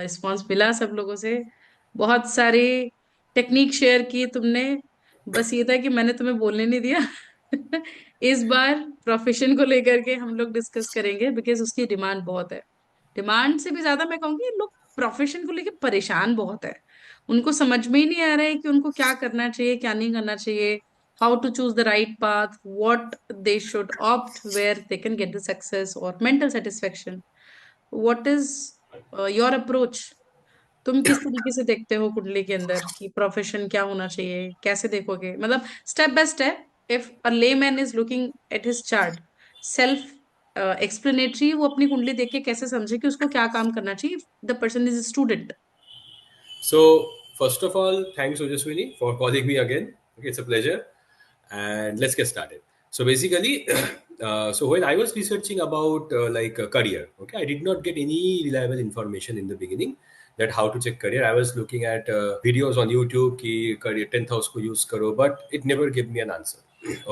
Response मिला सब लोगों से। बहुत सारी टेक्निक शेयर की तुमने। बस ये था कि मैंने तुम्हें बोलने नहीं दिया। इस बार प्रोफेशन को लेकर के हम लोग डिस्कस करेंगे, बिकॉज उसकी डिमांड बहुत है। डिमांड से भी ज्यादा मैं कहूंगी लोग प्रोफेशन को लेकर परेशान बहुत है। उनको समझ में ही नहीं आ रहा है कि उनको क्या करना चाहिए, क्या नहीं करना चाहिए। How to choose the right path, what they should opt, where they can get the success और mental satisfaction. What is your approach? तुम किस तरीके से देखते हो कुंडली के अंदर कि प्रोफेशन क्या होना चाहिए, कैसे देखोगे? मतलब step by step, if a layman is looking at his chart, self explanatory, वो अपनी कुंडली देख के कैसे समझे कि उसको क्या काम करना चाहिए, the person is student. So, first of all, thanks Ojaswini for calling me again. Okay, it's a pleasure. And let's get started. So basically, so when I was researching about career, okay, I did not get any reliable information in the beginning that how to check career. I was looking at videos on YouTube ki career 10th house ko use karo, but it never gave me an answer.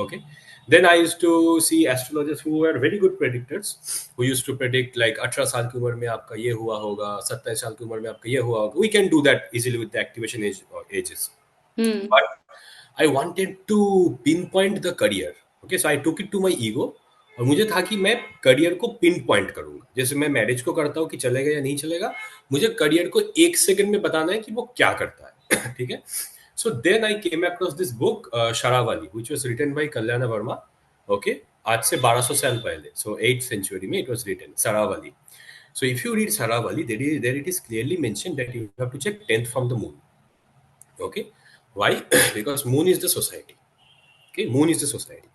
Okay. Then I used to see astrologers who were very good predictors, who used to predict like 18 साल की उम्र में आपका ये हुआ होगा, 27 साल की उम्र में आपका ये हुआ होगा. We can do that easily with the activation age or ages. Hmm. But I wanted to pinpoint the career. Okay, so I took it to my ego. और मुझे था कि मैं करियर को पिन पॉइंट करूंगा, जैसे मैं मैरिज को करता हूँ कि चलेगा या नहीं चलेगा. मुझे करियर को 1 सेकंड में बताना है कि वो क्या करता है. ठीक है. So then I came across this book, Sharavali, which was written by Kalyana Verma. Okay, आज से 1200 साल पहले, so 8th century में it was written, Sharavali. So if you read Sharavali, there it is clearly mentioned that you have to check 10th from the moon. Okay, why? Because moon is the society. Okay, moon is the society,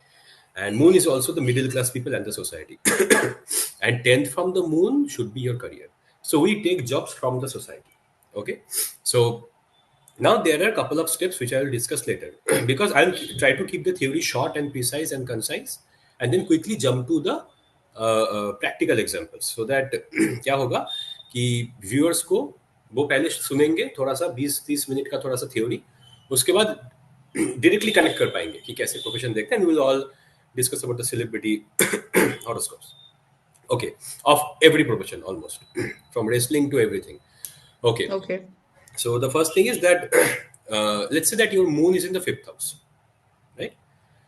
and moon is also the middle class people and the society. And 10th from the moon should be your career. So we take jobs from the society. Okay, so now there are a couple of steps which I will discuss later because I'll try to keep the theory short and precise and concise, and then quickly jump to the practical examples so that क्या होगा कि viewers को वो पहले सुनेंगे थोड़ा सा 20-30 minute का थोड़ा सा theory, उसके बाद directly connect कर पाएंगे कि कैसे प्रोफेशन देखते हैं, and we will all discuss about the celebrity horoscopes. Okay, of every profession almost, from wrestling to everything. Okay, okay. so the first thing is that let's say that your moon is in the fifth house, right?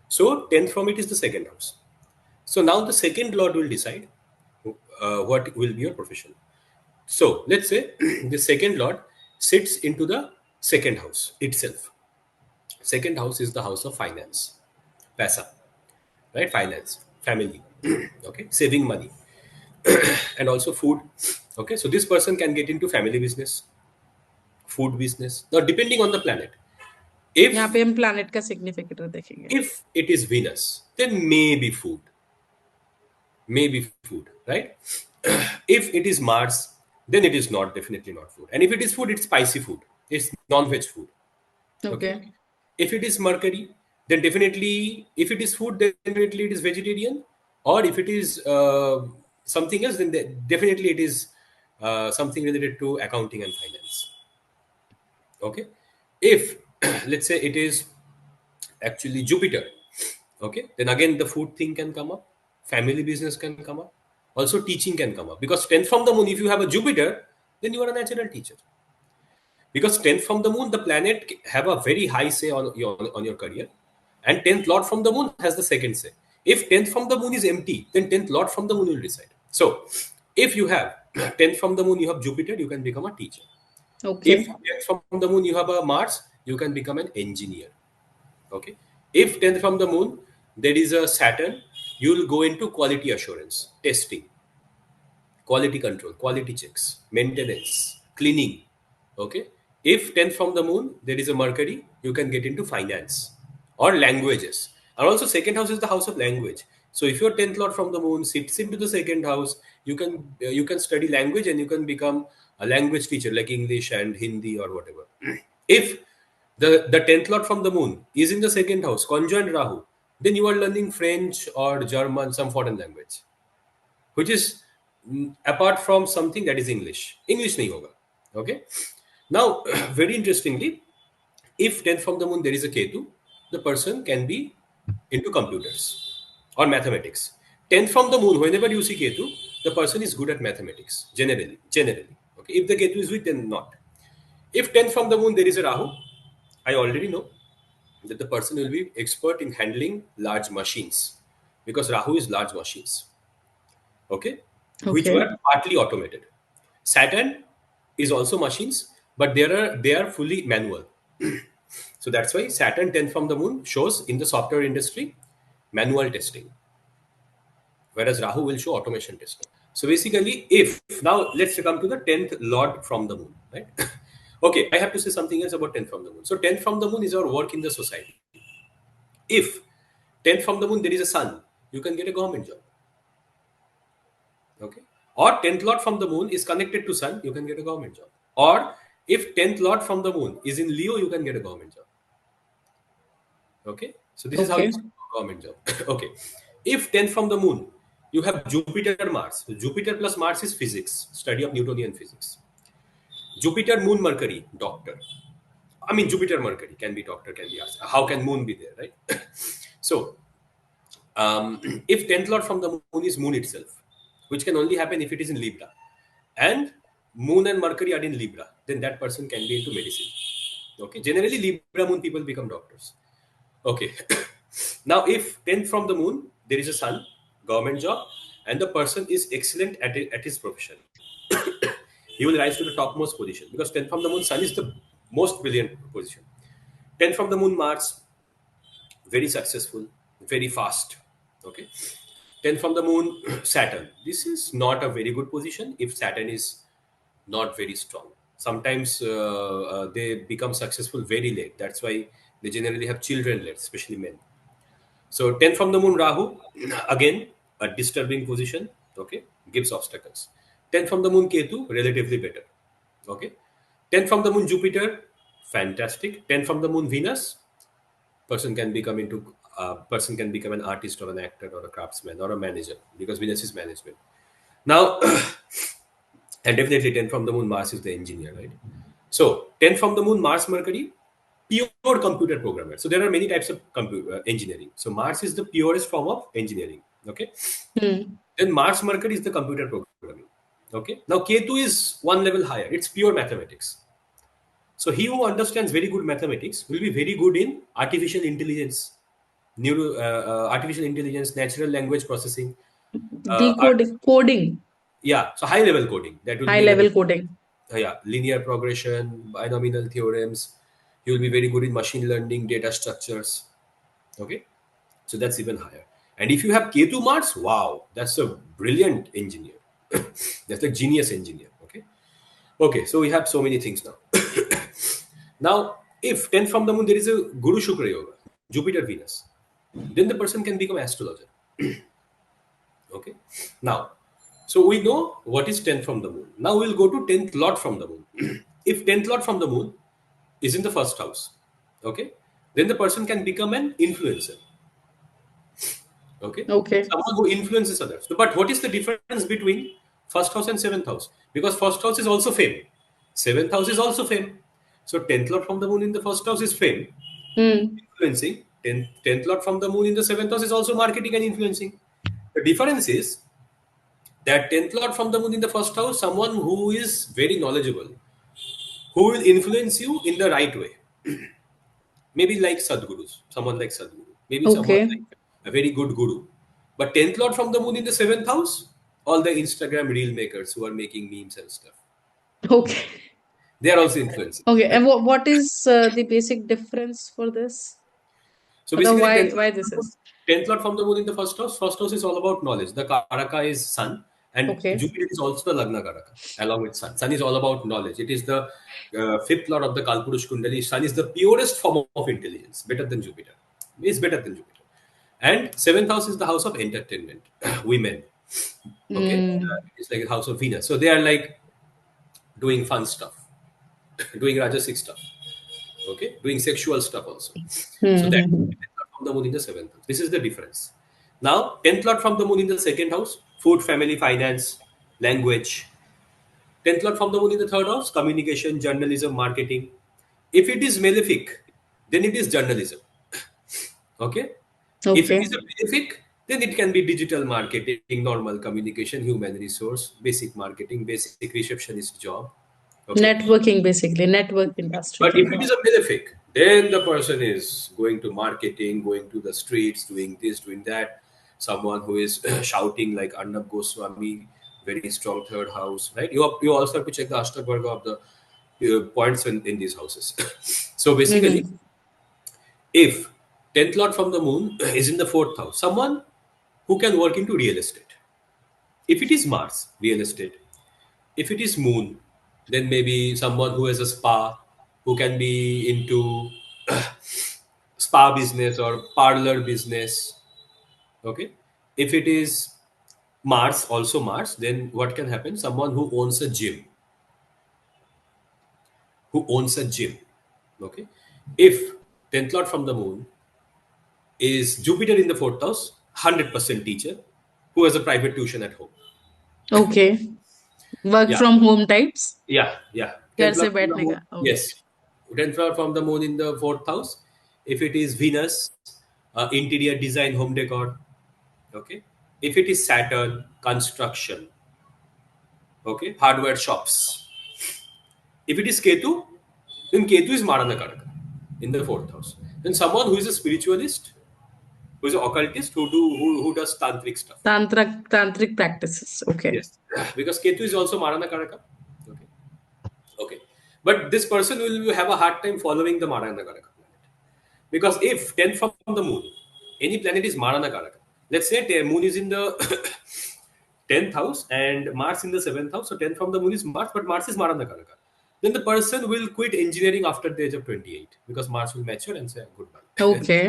So 10th from it is the second house. So now the second lord will decide what will be your profession. So let's say the second lord sits into the second house itself. Second house is the house of finance, paisa, right? Finance, family, okay, saving money, and also food. Okay, so this person can get into family business, food business. Now, depending on the planet, यहाँ if पे हम planet का significator देखेंगे। if it is Venus, then maybe food, right? If it is Mars, then it is not, definitely not food. And if it is food, it's spicy food, it's non-veg food. Okay. Okay. If it is Mercury, then definitely, if it is food, then definitely it is vegetarian. Or if it is something else, then definitely it is something related to accounting and finance. Okay. If let's say it is actually Jupiter, okay, then again the food thing can come up, family business can come up, also teaching can come up, because 10th from the moon, if you have a Jupiter, then you are a natural teacher, because 10th from the moon, the planet have a very high say on your career, and 10th lord from the moon has the second say. If 10th from the moon is empty, then 10th lord from the moon will decide. So if you have 10th from the moon, you have Jupiter, you can become a teacher. Okay. If 10th from the moon you have a Mars, you can become an engineer. Okay. If 10th from the moon there is a Saturn, you will go into quality assurance, testing, quality control, quality checks, maintenance, cleaning. Okay. If 10th from the moon there is a Mercury, you can get into finance or languages. And also second house is the house of language. So if your 10th lord from the moon sits into the second house, you can study language and you can become a language teacher like English and Hindi or whatever. If the 10th lord from the moon is in the second house, conjoined Rahu, then you are learning French or German, some foreign language, which is apart from something that is English. English nahi hoga. Okay. Now, very interestingly, if 10th from the moon there is a Ketu, the person can be into computers or mathematics. 10th from the moon, whenever you see Ketu, the person is good at mathematics, generally. Okay, if the Ketu is weak, then not. If 10th from the moon there is a Rahu, I already know that the person will be expert in handling large machines, because Rahu is large machines, okay, which Okay. were partly automated. Saturn is also machines, but they are fully manual. So that's why Saturn 10th from the moon shows in the software industry manual testing, whereas Rahu will show automation testing. So basically, if now let's come to the 10th Lord from the moon, right? Okay, I have to say something else about 10th from the moon. So 10th from the moon is our work in the society. If 10th from the moon there is a sun, you can get a government job. Okay. Or 10th Lord from the moon is connected to sun, you can get a government job. Or if 10th Lord from the moon is in Leo, you can get a government job. Okay. So this is how you Okay. see a government job. Okay. If 10th from the moon, you have Jupiter Mars. So Jupiter plus Mars is physics, study of Newtonian physics. Jupiter, Moon, Mercury, doctor. I mean, Jupiter, Mercury can be doctor, can be asked. How can Moon be there, right? So, if 10th Lord from the moon is Moon itself, which can only happen if it is in Libra, and Moon and Mercury are in Libra, then that person can be into medicine. Okay, generally Libra Moon people become doctors. Okay, now if 10th from the moon there is a sun, government job, and the person is excellent at his profession, he will rise to the topmost position, because 10th from the moon sun is the most brilliant position. 10th from the moon Mars, very successful, very fast. Okay. 10 from the moon, Saturn. This is not a very good position if Saturn is not very strong. Sometimes they become successful very late. That's why they generally have children late, especially men. So 10 from the moon, Rahu, again, a disturbing position. Okay. Gives obstacles. 10 from the moon, Ketu, relatively better. Okay. 10 from the moon, Jupiter, fantastic. 10 from the moon, Venus, person can become an artist or an actor or a craftsman or a manager, because Venus is management. Now, and definitely 10 from the moon Mars is the engineer, right? So 10 from the moon Mars Mercury, pure computer programmer. So there are many types of computer engineering. So Mars is the purest form of engineering. Okay. Hmm. Then Mars Mercury is the computer programming. Okay. Now Ketu is one level higher. It's pure mathematics. So he who understands very good mathematics will be very good in artificial intelligence, artificial intelligence, natural language processing. Decoding, coding, Yeah, so high level coding, that will high be level like, coding. yeah, linear progression, binomial theorems. He will be very good in machine learning, data structures. Okay, so that's even higher. And if you have Ketu Mars, wow, that's a brilliant engineer. That's like genius engineer. Okay, okay, so we have so many things now. Now, if 10th from the moon there is a Guru Shukra Yoga, Jupiter Venus, then the person can become astrologer. Okay. Now, so we know what is 10th from the moon. Now we'll go to 10th Lord from the moon. If 10th Lord from the moon is in the first house, okay, then the person can become an influencer. Okay. Okay. Someone who influences others. So, but what is the difference between first house and seventh house? Because first house is also fame. Seventh house is also fame. So 10th Lord from the moon in the first house is fame, Hmm. influencing. 10th Lord from the moon in the seventh house is also marketing and influencing. The difference is that 10th Lord from the moon in the first house, someone who is very knowledgeable, who will influence you in the right way. Maybe like Sadgurus, someone like Sadguru. Maybe someone Okay. like a very good guru. But 10th Lord from the moon in the seventh house, all the Instagram reel makers who are making memes and stuff, Okay. they are also influencing. Okay. Right? And what is the basic difference for this? So For the basically, why this is? 10th Lord from the moon in the first house. First house is all about knowledge. The Karaka is Sun, and Okay. Jupiter is also the Lagna Karaka, along with Sun. Sun is all about knowledge. It is the fifth Lord of the Kalpurush Kundali. Sun is the purest form of intelligence, better than Jupiter. It's better than Jupiter. And seventh house is the house of entertainment, women. Okay, Mm. it's like a house of Venus. So they are like doing fun stuff, doing rajasic stuff. Okay, doing sexual stuff also. So that Mm-hmm. 10th Lord from the moon in the seventh house. This is the difference. Now 10th Lord from the moon in the second house, food, family, finance, language. 10th Lord from the moon in the third house, communication, journalism, marketing. If it is malefic, then it is journalism. Okay. If it Okay. is a malefic, Then it can be digital marketing, normal communication, human resource, basic marketing, basic receptionist job. Okay. Networking, basically, network industry But can if it go. is a malefic, then the person is going to marketing, going to the streets, doing this, doing that. Someone who is shouting like Arnab Goswami, very strong third house, right? You also have to check the Ashtak Varga of the points in these houses. So basically, Mm-hmm. if 10th lord from the moon is in the fourth house, someone who can work into real estate. If it is Mars, real estate. If it is moon, then maybe someone who has a spa, who can be into spa business or parlor business. Okay. If it is Mars, also Mars, then what can happen? Someone who owns a gym, who owns a gym. Okay. If 10th lord from the moon is Jupiter in the fourth house, 100% teacher who has a private tuition at home. Okay. Work Yeah. from home types. Yeah. घर 10th से lord from the बैठने moon. का. Okay. Yes. 10th lord from the moon in the fourth house. If it is Venus, interior design, home decor. Okay. If it is Saturn, construction. Okay. Hardware shops. If it is Ketu, then Ketu is Marana Karaka in the fourth house. Then someone who is a spiritualist, who is an occultist, who does tantric stuff. Tantric practices. Okay. Yes. Because Ketu is also Marana Karaka. Okay. Okay. But this person will have a hard time following the Marana Karaka planet. Because if 10 from the moon, any planet is Marana Karaka. Let's say moon is in the 10th house and Mars in the 7th house. So 10 from the moon is Mars, but Mars is Marana Karaka. Then the person will quit engineering after the age of 28 because Mars will mature and say goodbye. Okay.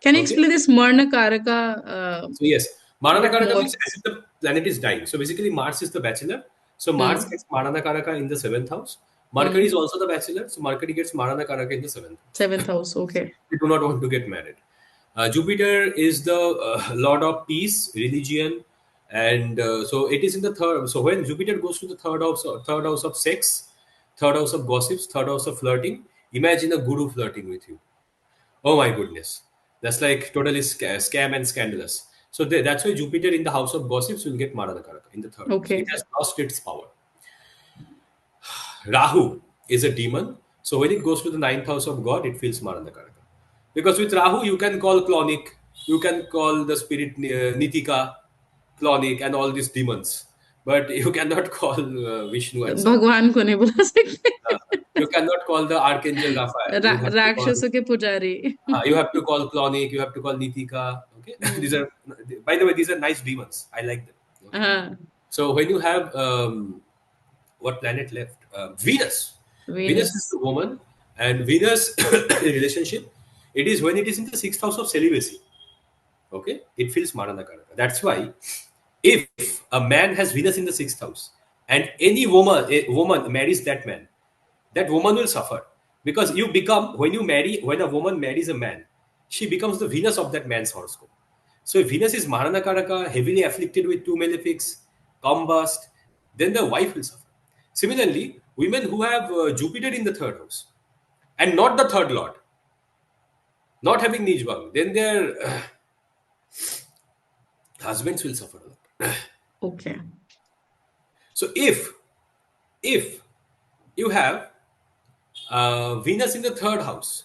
Can you Okay. explain this Marna Karaka So yes, Marana bit Karaka more? means as if the planet is dying. So basically, Mars is the bachelor. So Mars Hmm. gets Marana Karaka in the seventh house. Mercury is Hmm. also the bachelor. So Mercury gets Marana Karaka in the seventh house. Seventh house. So Okay. they do not want to get married. Jupiter is the lord of peace, religion, and so it is in the third. So when Jupiter goes to the third house of sex, third house of gossips, third house of flirting, imagine a guru flirting with you. Oh my goodness. That's like totally scam and scandalous. So that's why Jupiter in the house of gossips will get Marana Karaka in the third house. It Okay. has lost its power. Rahu is a demon. So when it goes to the ninth house of God, it feels Marana Karaka. Because with Rahu, you can call Clonic, you can call the spirit Nitika, Clonic, and all these demons. But you cannot call Vishnu and so on. भगवान को नहीं बुला Uh, सकते. you cannot call the Archangel Raphael. राक्षसों के पुजारी. You have to call Clonic, you have to call Nitika. Okay, these Hmm. are, by the way, these are nice demons. I like them. Okay, हाँ. so when you have what planet left? Venus. Venus is Venus. the woman, and Venus relationship. It is when it is in the sixth house of celibacy. Okay, it feels Marana Karaka. That's why if a man has Venus in the sixth house and any woman marries that woman will suffer because you become when a woman marries a man, she becomes the Venus of that man's horoscope. So if Venus is Marana Karaka, heavily afflicted with two malefics, combust, then the wife will suffer. Similarly, women who have Jupiter in the third house and not the third lord, not having Nijbang, then their husbands will suffer a lot. Okay. So if you have Venus in the third house,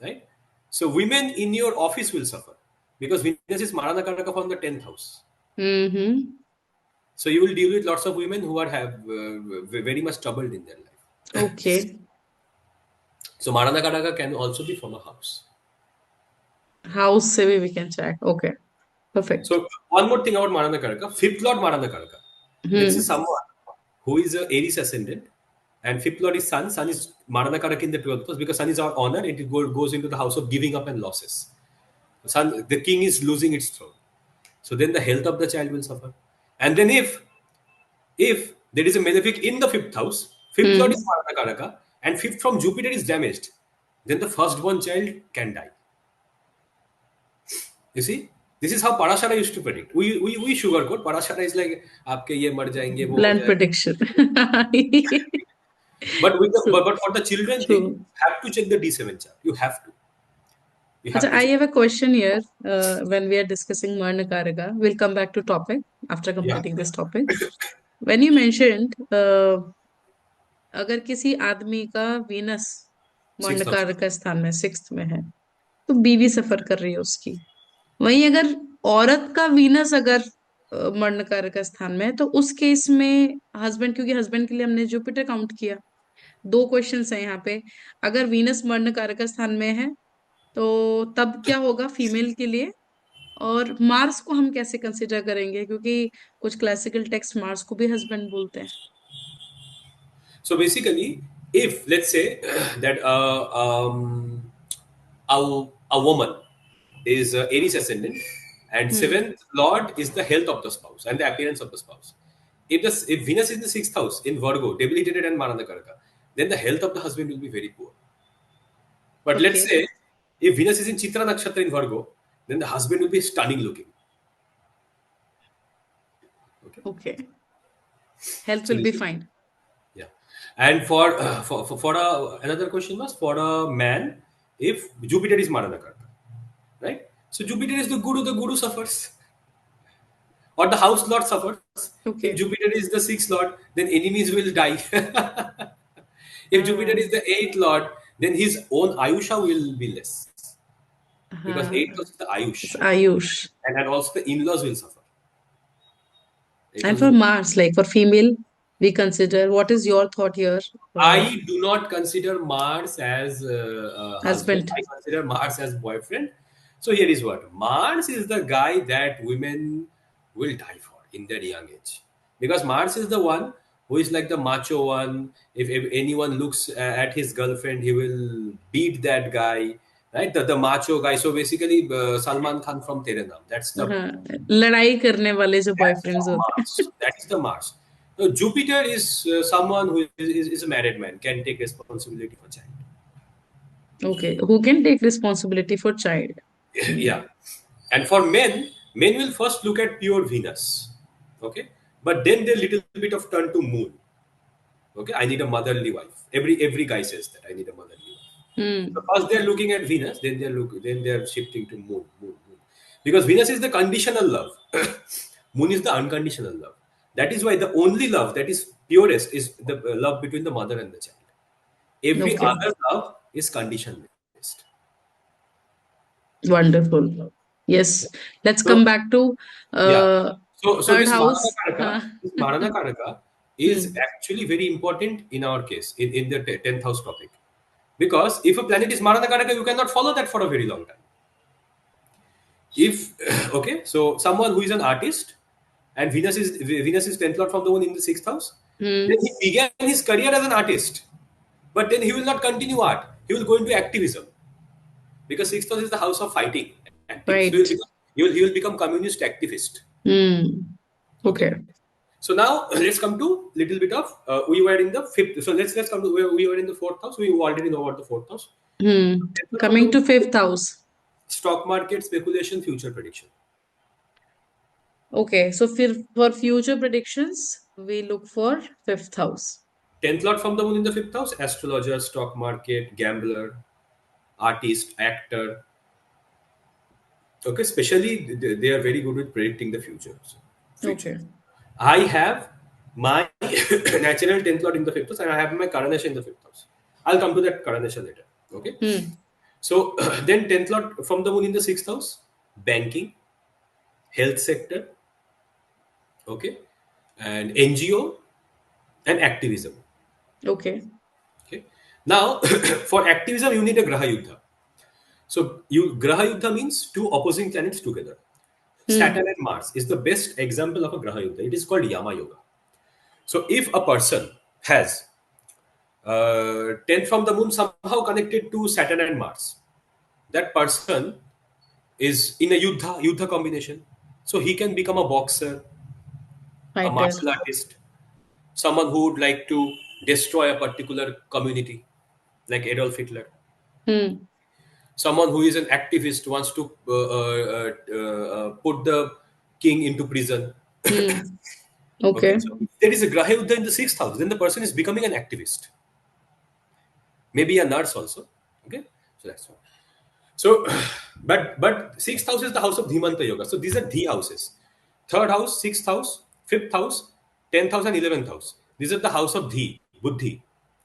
right? So women in your office will suffer because Venus is Marana Karaka from the 10th house. Mm-hmm. So you will deal with lots of women who are have very much troubled in their life. Okay. So Marana Karaka can also be from a house. House से भी we can check. Okay. Perfect. So one more thing about Marana Karaka, fifth lord Marana Karaka. Let's say Hmm. someone who is a Aries ascendant and fifth lord is Sun. Sun is Marana Karaka in the 12th house because Sun is our honor. It goes into the house of giving up and losses. Sun, the king is losing its throne. So then the health of the child will suffer. And then if there is a malefic in the fifth house, fifth lord is Hmm. Marana Karaka, and fifth from Jupiter is damaged, then the firstborn child can die. You see, this is how Parashara used to predict. We sugarcoat. Parashara is like आपके ये मर जाएंगे वो हो Blunt जाएगा. prediction. But with the, but for the children thing, True. you have to check the D7 chart. You have to. We Acha, have to I check. have a question here. When we are discussing Marnakaraka, we'll come back to topic after Yeah, completing this topic. When you mentioned, अगर किसी आदमी का Venus 6,000. मर्णकारक स्थान में sixth में है, तो बीवी सफर कर रही है उसकी। वहीं अगर औरत का वीनस अगर मर्णकारक स्थान में है, तो उस केस में हस्बैंड, क्योंकि हस्बैंड के लिए हमने जुपिटर काउंट किया। दो क्वेश्चंस है यहाँ पे। अगर वीनस मर्णकारक स्थान में है, तो तब क्या होगा फीमेल के लिए? और मार्स को हम कैसे कंसिडर करेंगे, क्योंकि कुछ क्लासिकल टेक्स्ट मार्स को भी हस्बैंड बोलते हैं। So basically, if let's say that a woman is Aries ascendant and hmm. seventh lord is the health of the spouse and the appearance of the spouse. If Venus is in the sixth house in Virgo, debilitated and Maranakaraka, then the health of the husband will be very poor. But okay. let's say if Venus is in Chitra Nakshatra in Virgo, then the husband will be stunning looking. Okay. Okay, health So will this be is, fine. yeah. And another question was for a man if Jupiter is Maranakaraka, right? So Jupiter is the Guru suffers, or the house lord suffers. Okay. If Jupiter is the sixth lord, then enemies will die. If Jupiter हाँ। is the eighth lord, then his own Ayusha will be less because eighth हाँ, house is the Ayush, Ayush. and also the in-laws will suffer. Eighth and house is for the Mars, like for female, we consider, what is your thought here? I do not consider Mars as a husband. Husband. I consider Mars as boyfriend. So here is what Mars is the guy that women will die for in their young age, because Mars is the one who is like the macho one. If anyone looks at his girlfriend, he will beat that guy, right? The macho guy. So basically, Salman Khan from Tere Naam. हाँ, लड़ाई करने वाले जो That's the boyfriends होते हैं। Mars. That is the Mars. So Jupiter is someone who is a married man, can take responsibility for child. Okay, who can take responsibility for child. Yeah. And for men, men will first look at pure Venus. Okay. But then they little bit of turn to moon. Okay. I need a motherly wife. Every guy says that I need a motherly wife. So hmm. first they're looking at Venus, then they're shifting to moon. Because Venus is the conditional love. Moon is the unconditional love. That is why the only love that is purest is the love between the mother and the child. Every okay, other love is condition based. Wonderful. Yes, let's come So back to yeah. So third this house. Marana हाँ। Karaka, this Marana Karaka is hmm. actually very important in our case, in the 10th house topic. Because if a planet is Marana Karaka, you cannot follow that for a very long time. If okay, so someone who is an artist and Venus is 10th lord from the moon in the sixth house, then hmm. he began his career as an artist, but then he will not continue art. He will go into activism because sixth house is the house of fighting, active. So right. he will become communist activist. Hmm. Okay. Okay. So now let's come to little bit of we were in the fifth. So let's come to where we were in the fourth house. We already know about the fourth house. From coming the to fifth house. stock market speculation, future prediction. Okay, so फिर for future predictions we look for fifth house. 10th lord from the moon in the fifth house, astrologer, stock market, gambler, artist, actor. Okay, especially they are very good with predicting the future. Future. Okay. I have my natural 10th lord in the fifth house and I have my Karana in the fifth house. I'll come to that Karana later. Okay. Hmm. So then 10th lord from the moon in the sixth house, banking, health sector, okay, and NGO and activism. Okay. Okay. Now for activism you need a Graha Yuddha. So you Graha Yuddha means two opposing planets together. Hmm. Saturn and Mars is the best example of a Graha Yuddha. It is called Yama Yoga. So if a person has 10th from the moon somehow connected to Saturn and Mars, that person is in a Yuddha combination. So he can become a boxer, a fighter. martial artist, someone who would like to destroy a particular community, like Adolf Hitler. Hmm. Someone who is an activist wants to put the king into prison. Hmm. Okay. Okay, so if there is a Graha Yuddha in the sixth house, then the person is becoming an activist, maybe a nurse also. Okay, so that's one. So, but sixth house is the house of Dhimanta Yoga. So these are Dhi houses. Third house, sixth house, fifth house, 10th house, and 11th house. These are the house of Dhi, Buddhi.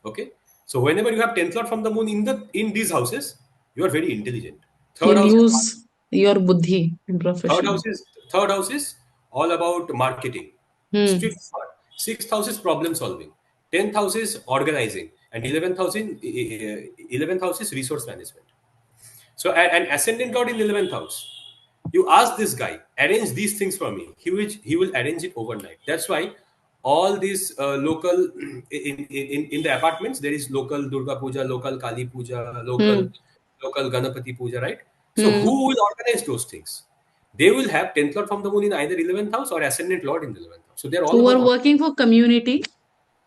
Okay. So whenever you have 10th lord from the moon in these houses, you are very intelligent. Third You'll house is use your buddhi in third profession. house is third house is all about marketing. Hmm. Street smart. Sixth house is problem solving. 10th house is organizing, and 11th house is resource management. So an ascendant lord in 11th house. You ask this guy, arrange these things for me. He will arrange it overnight. That's why all these local in the apartments there is local Durga Puja, local Kali Puja, Hmm. local Ganapati Puja, right? So Hmm. who will organize those things? They will have 10th lord from the moon in either 11th house or ascendant lord in the 11th house. So they're all So about we're working for community.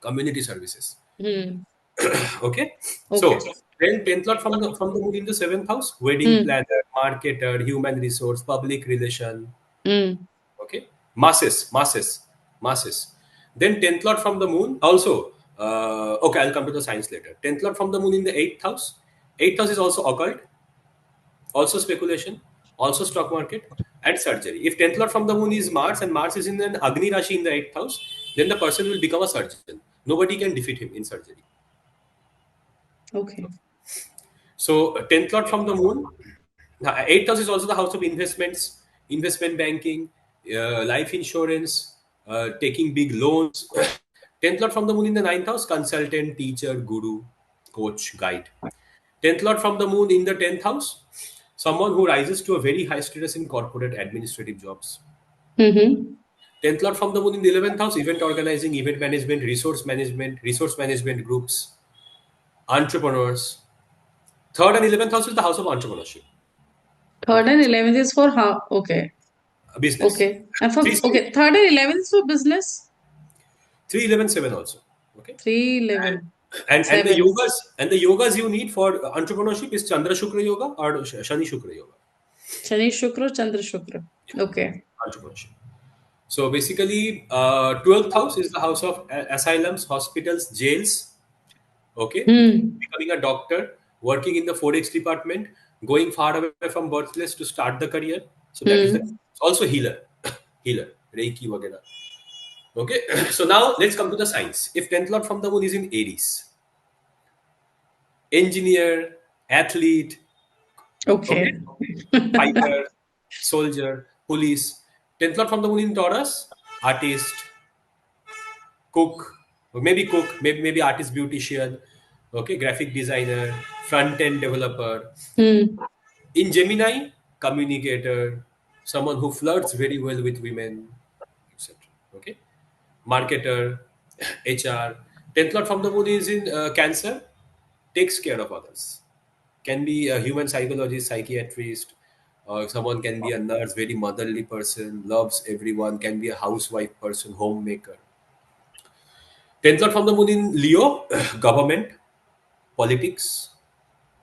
community services. Hmm. Okay, Okay. so then 10th lord from the moon in the seventh house, wedding Hmm. planner, marketer, human resource, public relation. Hmm. Okay, masses. Then 10th lord from the moon also. Okay, I'll come to the science later. 10th lord from the moon in the eighth house. Eighth house is also occult, also speculation, also stock market, and surgery. If 10th lord from the moon is Mars and Mars is in an Agni Rashi in the eighth house, then the person will become a surgeon. Nobody can defeat him in surgery. Okay. So 10th lord from the moon. Now, eighth house is also the house of investments, investment banking, life insurance, taking big loans. 10th lord from the moon in the ninth house, consultant, teacher, guru, coach, guide. 10th lord from the moon in the 10th house, someone who rises to a very high status in corporate administrative jobs. Mm-hmm. 10th lord from the moon in the 11th house, event organizing, event management, resource management groups, entrepreneurs. Third and 11th house is the house of entrepreneurship. Third Okay, and 11th is for how? Okay. business. Okay. And for, Three, seven, okay, third and 11th is for business. 3, 11, 7 also. Okay, 3, 11, and the 7. yogas you need for entrepreneurship is Chandra Shukra Yoga or Shani Shukra Yoga. Shani Shukra, Chandra Shukra. Yeah, Okay. entrepreneurship. So basically, 12th house is the house of asylums, hospitals, jails. Okay, Hmm. becoming a doctor, working in the forex department, going far away from birthplace to start the career. So that is the Hmm. also healer, healer, Reiki, वगैरह. Okay, so now let's come to the science. If 10th lord from the moon is in Aries, engineer, athlete, okay, Okay. fighter, soldier, police. 10th lord from the moon in Taurus, artist, maybe artist, beautician, okay, graphic designer, front end developer. Hmm. In Gemini, communicator, someone who flirts very well with women, etc. Okay, marketer, HR. 10th lord from the moon is in Cancer, takes care of others. Can be a human psychologist, psychiatrist, or someone can be a nurse, very motherly person, loves everyone, can be a housewife person, homemaker. 10th lord from the moon in Leo, government, politics,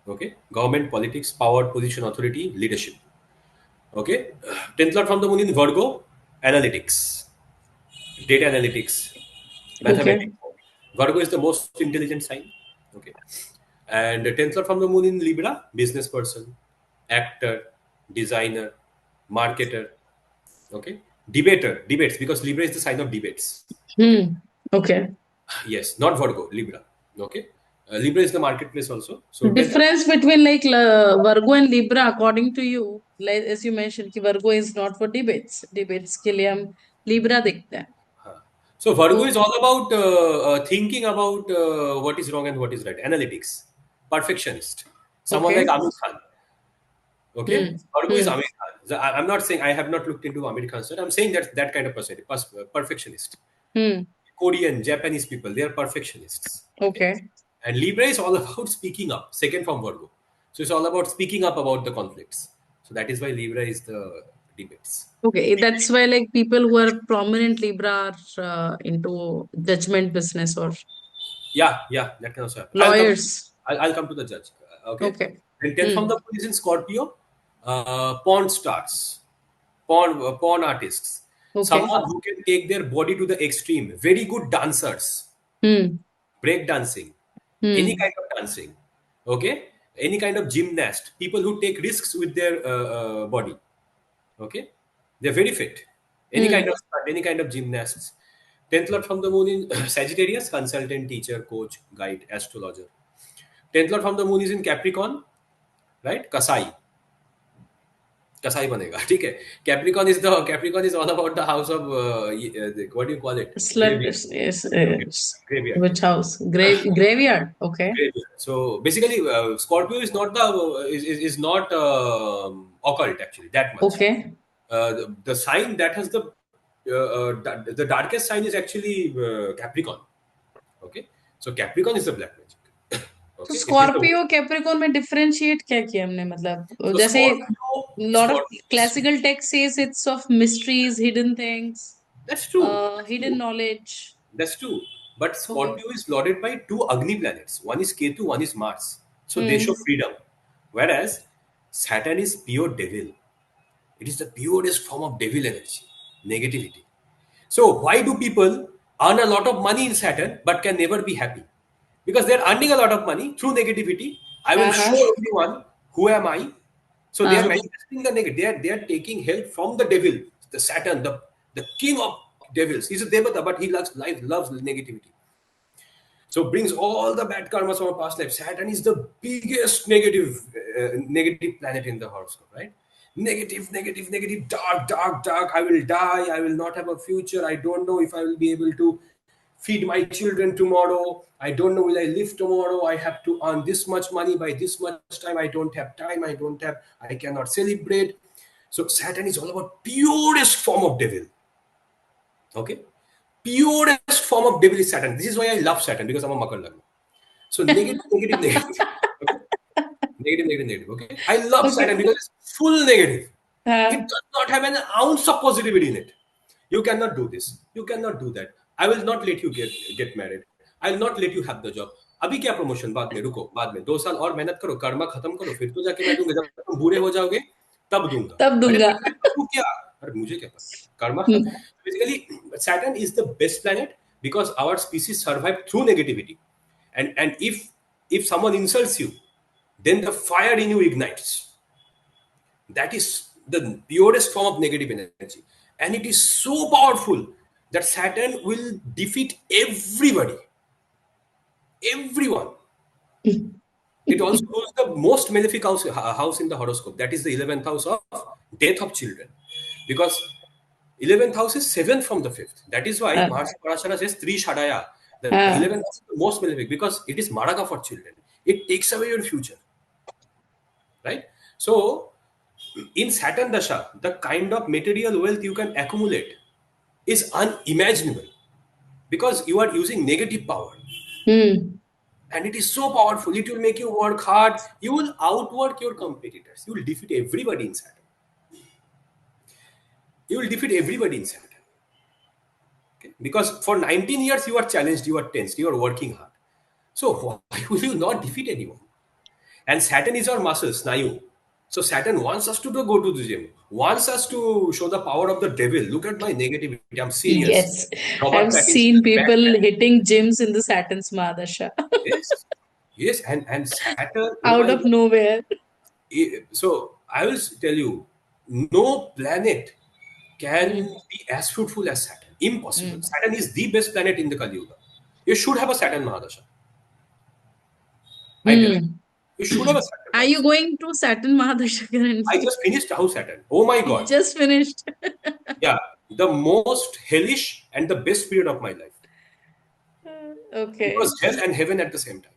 okay, government, politics, power, position, authority, leadership. Okay, 10th lord from the moon in Virgo, analytics, data analytics, Okay. mathematics. Virgo is the most intelligent sign. Okay, and 10th lord from the moon in Libra, business person, actor, designer, marketer. Okay, debates because Libra is the sign of debates. Okay, Hmm. Okay. yes, not Virgo, Libra. Okay, Libra is the marketplace also. So 10th. Difference between like Virgo and Libra, according to you, like as you mentioned, कि Virgo is not for debates. Debates के लिए हम Libra देखते हैं. So Virgo is Okay. all about thinking about what is wrong and what is right. Analytics, perfectionist. Someone like Okay. Amir Khan. Okay, Hmm. Virgo is Hmm. Amir Khan. So I'm not saying I have not looked into Amir Khan, sir. I'm saying that kind of person, perfectionist. Hmm. Korean, Japanese people, they are perfectionists. Okay, Okay. and Libra is all about speaking up. Second from Virgo, so it's all about speaking up about the conflicts. So that is why Libra is the debates. Okay. That's why like people who are prominent Libra are into judgment business or Yeah, that can also happen. lawyers. I'll come to the judge. Okay. Okay. Then 10th from Hmm. the moon is in Scorpio, porn stars, porn artists, Okay. someone who can take their body to the extreme. Very good dancers, Hmm. break dancing, any Hmm. kind of dancing. Okay. any kind of gymnast, people who take risks with their body. Okay, they're very fit. Any kind Hmm. of sport, any kind of gymnasts. 10th lord from the moon in Sagittarius, consultant, teacher, coach, guide, astrologer. 10th lord from the moon is in Capricorn, right? Kasai. Kasai बनेगा ठीक है. Capricorn is all about the house of what do you call it? Slut Graveyard. Okay. is Graveyard. which house? Graveyard. Okay. Graveyard. So basically, Scorpio is not is not occult actually that much. Okay. The sign that has the darkest sign is actually Capricorn. Okay, so Capricorn is the black magic. तो Okay, it is the Scorpio Capricorn में differentiate क्या किया हमने, मतलब so जैसे lot of Scorpio. Classical text says it's of mysteries, hidden things, That's true. That's hidden true. Knowledge. That's true. But okay. Scorpio is lorded by two Agni planets. One is Ketu, one is Mars. So they show hmm. freedom. Whereas Saturn is pure devil. It is the purest form of devil energy, negativity. So why do people earn a lot of money in Saturn but can never be happy? Because they're earning a lot of money through negativity. I will हाँ हाँ. show everyone who am I. So they are हाँ. manifesting the negative. They are taking help from the devil, the Saturn, the king of devils. He's a devata, but he loves life, loves negativity. So brings all the bad karmas from our past life. Saturn is the biggest negative planet in the horoscope, right? Negative, negative, negative, dark, dark, dark. I will die. I will not have a future. I don't know if I will be able to feed my children tomorrow. I don't know will I live tomorrow. I have to earn this much money by this much time. I don't have time. I cannot celebrate. So Saturn is all about purest form of devil. Okay, purest form of devil is Saturn. This is why I love Saturn, because I'm a Makar Lagna. So negative, negative, negative. Okay? Negative, negative, negative. Okay, I love okay. Saturn because it's full negative. It हाँ. does not have an ounce of positivity in it. You cannot do this. You cannot do that. I will not let you get married. I will not let you have the job. अभी क्या promotion, बाद में रुको, बाद में 2 साल और मेहनत करो, कर्मा खत्म करो, फिर तो जाके मैं दूंगा. जब तुम बूढ़े हो जाओगे तब दूंगा. तब अरे दूंगा. पहले तो तू क्या, अरे मुझे क्या पता. Karma. Basically, Saturn is the best planet because our species survived through negativity. And if someone insults you, then the fire in you ignites. That is the purest form of negative energy. And it is so powerful that Saturn will defeat everybody. Everyone. It also rules the most malefic house in the horoscope. That is the 11th house of death of children. Because 11th house is 7th from the 5th. That is why हाँ. Maharshi Parashara says Tri Shadaya. The हाँ. 11th house is the most malefic because it is Maraka for children. It takes away your future. Right? So, in Saturn Dasha, the kind of material wealth you can accumulate is unimaginable because you are using negative power. Hmm. And it is so powerful. It will make you work hard. You will outwork your competitors. You will defeat everybody in Saturn. You will defeat everybody in Saturn. Okay? Because for 19 years you are challenged, you are tensed, you are working hard. So why will you not defeat anyone? And Saturn is our muscle, Snayu. So Saturn wants us to go to the gym, wants us to show the power of the devil. Look at my negativity. I'm serious. Yes, Robert I've Pattinson, seen people Batman. hitting gyms in the Saturn's Mahadasha. Yes. Yes. And Saturn, oh Out my of God. nowhere. So I will tell you, no planet can Hmm. be as fruitful as Saturn. Impossible. Hmm. Saturn is the best planet in the Kali Yuga. You should have a Saturn Mahadasha. I tell you. Hmm. You should have a Saturn Are you Mahadasha. going to Saturn Mahadasha I currently? just finished House Saturn. Oh my You God. just finished. Yeah. The most hellish and the best period of my life. It Okay. was hell and heaven at the same time.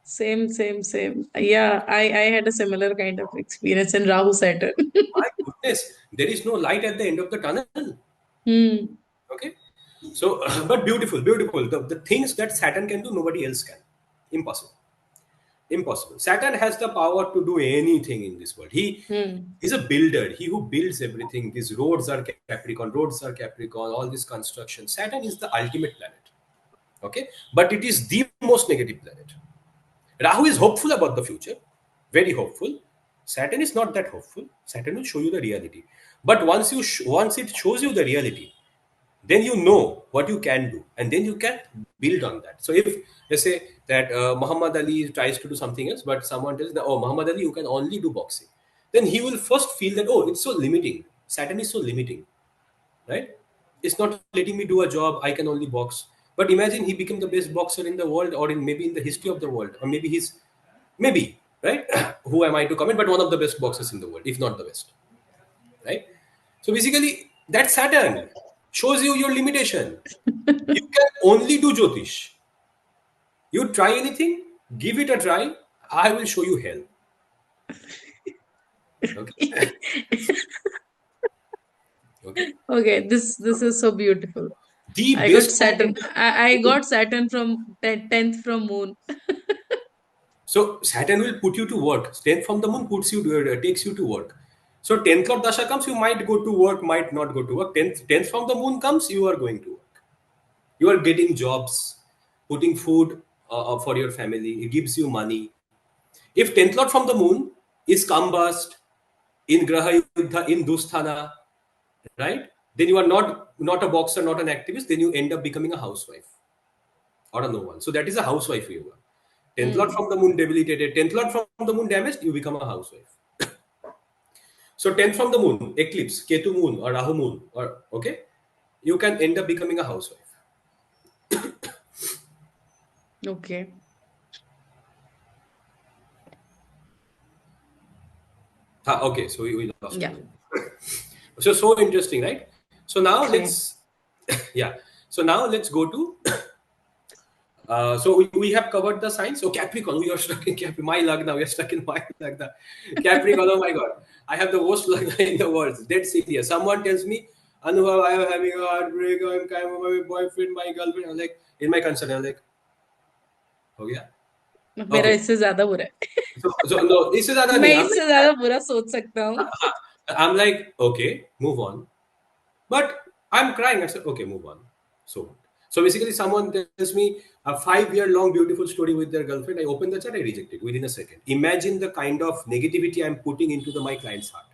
Same, same, same. Yeah, I had a similar kind of experience in Rahu Saturn. My goodness. There is no light at the end of the tunnel. Hmm. Okay. So, but beautiful, beautiful. The things that Saturn can do, nobody else can. Impossible. Impossible. Saturn has the power to do anything in this world. Hmm. He's a builder. He who builds everything. These roads are Capricorn. Roads are Capricorn. All this construction. Saturn is the ultimate planet. Okay, but it is the most negative planet. Rahu is hopeful about the future, very hopeful. Saturn is not that hopeful. Saturn will show you the reality. But once it shows you the reality, then you know what you can do, and then you can build on that. So if let's say that Muhammad Ali tries to do something else, but someone tells that, oh, Muhammad Ali, you can only do boxing. Then he will first feel that, oh, it's so limiting. Saturn is so limiting, right? It's not letting me do a job. I can only box. But imagine he became the best boxer in the world, or in maybe in the history of the world, or maybe he's maybe right. Who am I to comment? But one of the best boxers in the world, if not the best, right? So basically, that Saturn shows you your limitation. You can only do Jyotish. You try anything, give it a try. I will show you hell. Okay. Okay. Okay, this is so beautiful. The I got best Saturn. content. I got Saturn from 10th from Moon. So Saturn will put you to work. 10th from the moon puts you to, takes you to work. So 10th Lord Dasha comes, you might go to work, might not go to work. 10th from the moon comes, you are going to work. You are getting jobs, putting food for your family. It gives you money. If 10th Lord from the moon is combust in Graha Yuddha, in Dusthana, right? Then you are not a boxer, not an activist. Then you end up becoming a housewife or a no one. So that is a housewife yoga. 10th Lord Hmm. from the moon debilitated, 10th Lord from the moon damaged, you become a housewife. So 10th from the moon, eclipse, Ketu moon or Rahu moon, or okay, you can end up becoming a housewife. Okay. Okay, so we lost Yeah. one. So interesting, right? So now Okay. let's yeah. So now let's go to so we have covered the signs. So Capricorn, we are stuck in Capricorn. My Lagna, we are stuck in my Lagna. Capricorn, oh my God. I have the worst Lagna in the world. Dead serious. Someone tells me, Anubhab, I am having a heartbreak. I'm kind of my boyfriend, my girlfriend. I'm like, in my concern, I'm like, oh yeah? मेरा Okay. इससे ज्यादा बुरा है. So no, this is other मैं thing. इससे ज्यादा बुरा सोच सकता हूँ. I'm like, okay, move on. But I'm crying. I said, okay, move on. So, so basically, someone tells me a 5 year long beautiful story with their girlfriend. I open the chat, I reject it within a second. Imagine the kind of negativity I'm putting into my client's heart.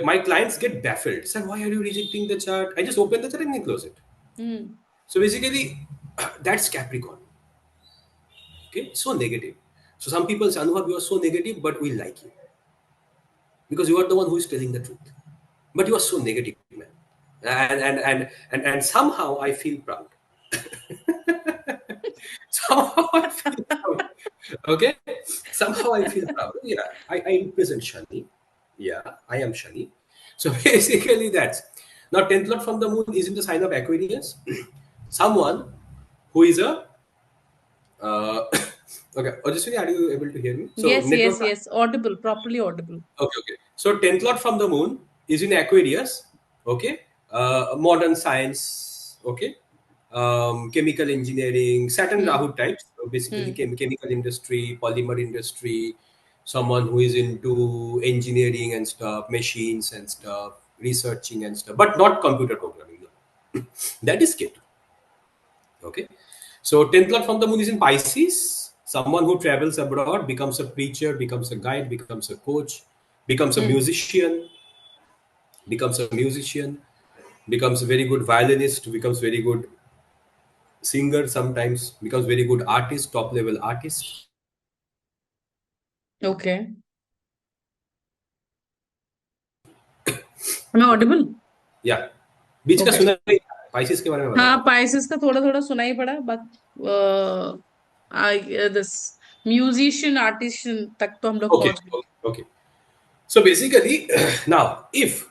My clients get baffled. Sir, why are you rejecting the chat? I just open the chat and then close it. Hmm. So basically, that's Capricorn. Okay, so negative. So some people say, Anubhav, you are so negative, but we like you because you are the one who is telling the truth. But you are so negative, man. And somehow I feel proud. Somehow I feel proud. Okay? Somehow I feel proud. Yeah, I represent Shani. Yeah, I am Shani. So basically that's now 10th Lord from the moon is in the sign of Aquarius. Someone who is a okay. Ojaswini, are you able to hear me? So Yes, network. yes, yes. Audible, properly audible. Okay, okay. So 10th Lord from the moon is in Aquarius. Okay. Modern science. Okay. Chemical engineering, Saturn Hmm. Rahu types. So basically, Hmm. chemical industry, polymer industry, someone who is into engineering and stuff, machines and stuff, researching and stuff, but not computer programming. No. That is Ketu. Okay. So 10th Lord from the moon is in Pisces. Someone who travels abroad, becomes a preacher, becomes a guide, becomes a coach, becomes a Hmm. musician, becomes a musician, becomes a very good violinist, becomes very good singer sometimes, becomes very good artist, top level artist. Okay. Am I audible? या बीच का Okay. सुना नहीं Pisces के बारे में बता हाँ, रहा था पाइसेस का थोड़ा थोड़ा सुना ही पड़ा, बट दिस म्यूजिशियन आर्टिशियन तक तो हम लोग okay पहुंच गए. okay okay so basically now if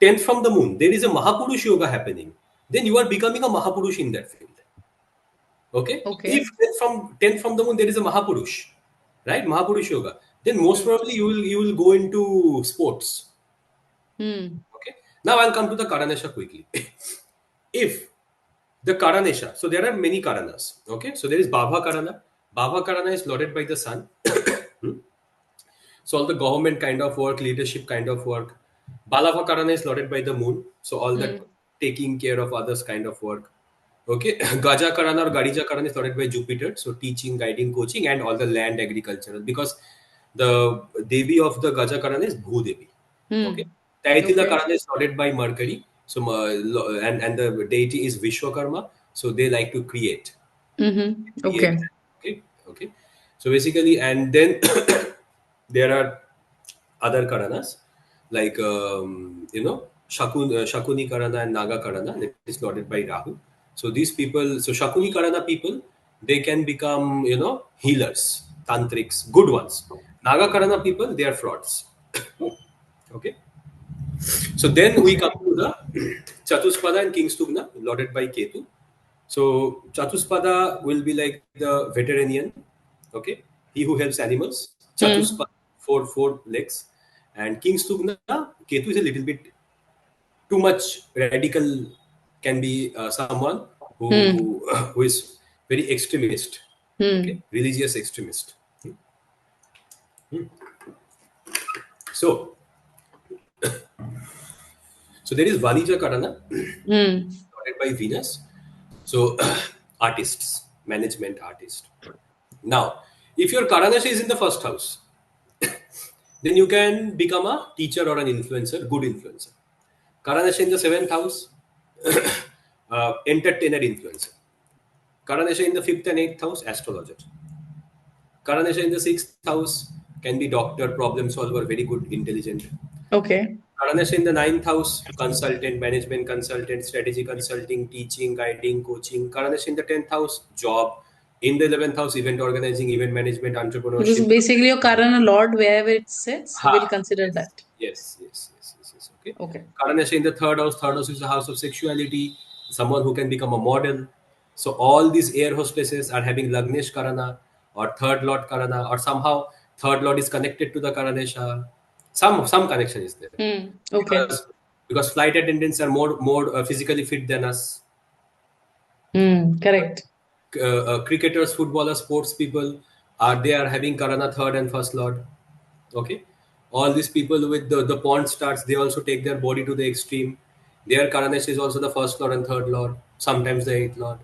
10th from the moon there is a mahapurush yoga happening then you are becoming a mahapurush in that field. Okay, Okay. if 10th from the moon there is a Mahapurush, right? Mahapurush yoga. Then most Hmm. probably you will go into sports. Hmm. Okay. Now I'll come to the Karanesha quickly. If the Karanesha, so there are many Karanas. Okay, so there is Baba Karana. Baba Karana is lorded by the sun. So all the government kind of work, leadership kind of work. Balava Karana is lorded by the moon. So all that Hmm. taking care of others kind of work. Okay, Gaja Karana or Garija Karana is lorded by Jupiter. So teaching, guiding, coaching, and all the land agricultural. Because the Devi of the Gaja Karana is Bhu Devi. Okay, Hmm. Taitila Okay. Karana is lorded by Mercury. So and the deity is Vishwakarma. So they like to create. Okay. Okay, okay. So basically, and then there are other Karanas like Shakuni Karana and Naga Karana that is lorded by Rahu. So these people, so Shakuni Karana people, they can become healers, tantrics, good ones. Naga Karana people, they are frauds. Okay. So then we come to the Chatuspada and Kingstugna, lorded by Ketu. So Chatuspada will be like the veterinarian, okay, he who helps animals. Hmm. Chatuspada, four legs, and Kingstugna, Ketu is a little bit too much radical. Can be someone who Hmm. who who is very extremist, okay, Hmm. religious extremist. So so there is Vanija Karana, Hmm. lorded by Venus. So artists, management artist. Now, if your Karanashi is in the first house, then you can become a teacher or an influencer, good influencer. Karanashi in the seventh house, entertainer influencer. Karanashi in the fifth and eighth house, astrologer. Karanashi in the sixth house can be doctor, problem solver, very good, intelligent. Okay. Karanashi in the ninth house, consultant, management consultant, strategy consulting, teaching, guiding, coaching. Karanashi in the 10th house, job. In the 11th house, event organizing, event management, Because entrepreneurship. basically your Karana Lord, wherever it sits, Ha, we'll consider yes, that. yes. Okay. Okay. Karanasha in the third house. Third house is the house of sexuality. Someone who can become a model. So all these air hostesses are having Lagnesh Karana or third lord Karana, or somehow third lord is connected to the Karanesha. Some connection is there Hmm. Okay. because flight attendants are more physically fit than us. Hmm. Correct. Cricketers, footballers, sports people are they are having Karana third and first lord. Okay, all these people with the porn stars, they also take their body to the extreme. Their Karanesh is also the first lord and third lord, sometimes the eighth lord.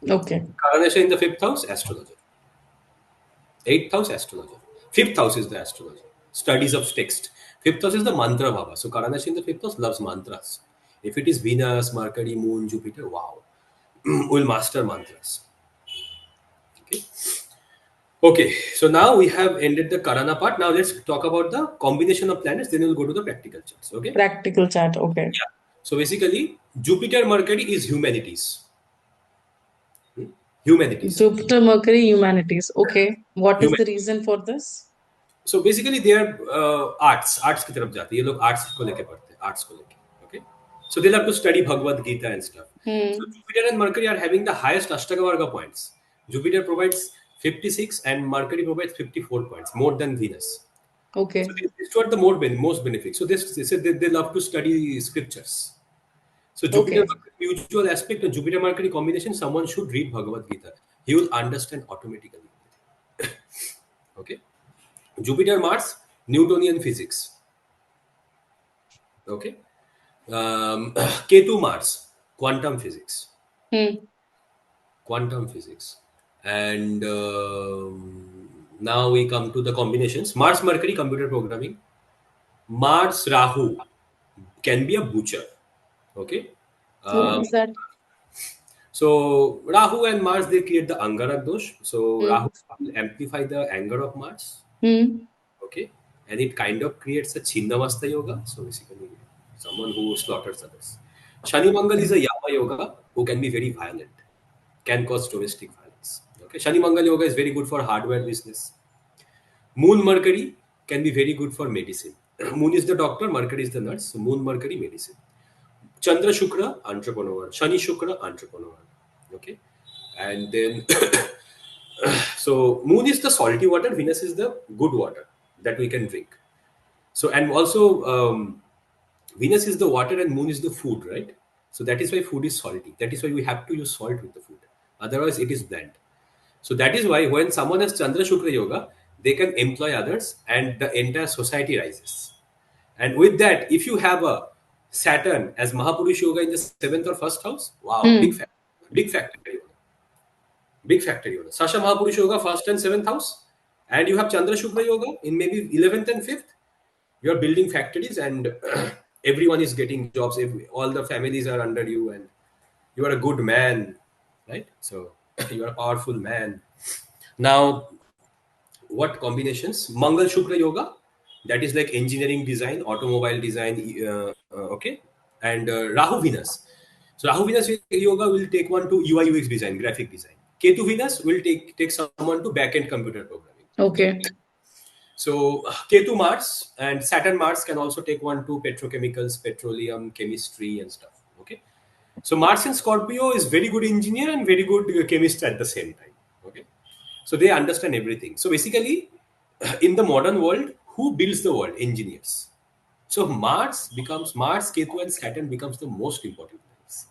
Okay. Karanesh in the fifth house, astrologer. Eighth house, astrologer. Fifth house is the astrologer. Studies of text. Fifth house is the mantra bhava. So Karanesh in the fifth house loves mantras. If it is Venus, Mercury, Moon, Jupiter, wow, will master mantras. Okay. Okay, so now we have ended the Karana part. Now let's talk about the combination of planets. Then we'll go to the practical charts. Okay. Practical chat. Okay. Yeah. So basically, Jupiter Mercury is humanities. Humanities. Jupiter, Mercury, humanities. Okay. What is the Humanities. reason for this? So basically, they are arts की तरफ जाते हैं ये लोग arts को लेके पढ़ते हैं arts को लेके. Okay. So they'll have to study Bhagavad Gita and stuff. So Hmm. Jupiter and Mercury are having the highest Ashtaka Varga points. Jupiter provides 56 and Mercury provides 54 points, more than Venus. So Okay. this what the most benefit. So they said they love to study scriptures. So Jupiter Okay. mutual aspect and Jupiter Mercury combination, someone should read Bhagavad Gita. He will understand automatically. Okay. Jupiter Mars, Newtonian physics. Okay. Ketu Mars, quantum physics. Hmm. Quantum physics. And now we come to the combinations. Mars Mercury, computer programming. Mars Rahu can be a butcher. Okay. What Um, is that? So Rahu and Mars, they create the Angarak dosh. So Hmm. Rahu will amplify the anger of Mars. Hmm. Okay, and it kind of creates a Chinnamasta yoga. So basically, someone who slaughters others. Shani Mangal is Okay. a Yama yoga who can be very violent, can cause domestic violence. Okay, Shani Mangal yoga is very good for hardware business. Moon Mercury can be very good for medicine. Moon is the doctor, Mercury is the nurse. So Moon Mercury medicine. Chandra Shukra, entrepreneur. Shani Shukra, entrepreneur. Okay. And then, so Moon is the salty water, Venus is the good water that we can drink. So, and also, Venus is the water and Moon is the food, right? So that is why food is salty. That is why we have to use salt with the food. Otherwise, it is bland. So that is why when someone has Chandra Shukra Yoga, they can employ others and the entire society rises. And with that, if you have a Saturn as Mahapurush Yoga in the seventh or first house, wow, Hmm. big factor yoga, big factor yoga. Sasha Mahapurush Yoga first and seventh house, and you have Chandra Shukra Yoga in maybe 11th and fifth. You are building factories, and everyone is getting jobs. All the families are under you, and you are a good man. right? So you are a powerful man. Now, what combinations? Mangal Shukra Yoga, that is like engineering design, automobile design, okay, and Rahu Venus. So Rahu Venus Yoga will take one to UI UX design, graphic design. Ketu Venus will take someone to back end computer programming. Okay. Okay. So Ketu Mars and Saturn Mars can also take one to petrochemicals, petroleum, chemistry, and stuff. Okay. So Mars in Scorpio is very good engineer and very good chemist at the same time. Okay. So they understand everything. So basically, in the modern world, who builds the world? Engineers. So Mars, Ketu, and Saturn becomes the most important planets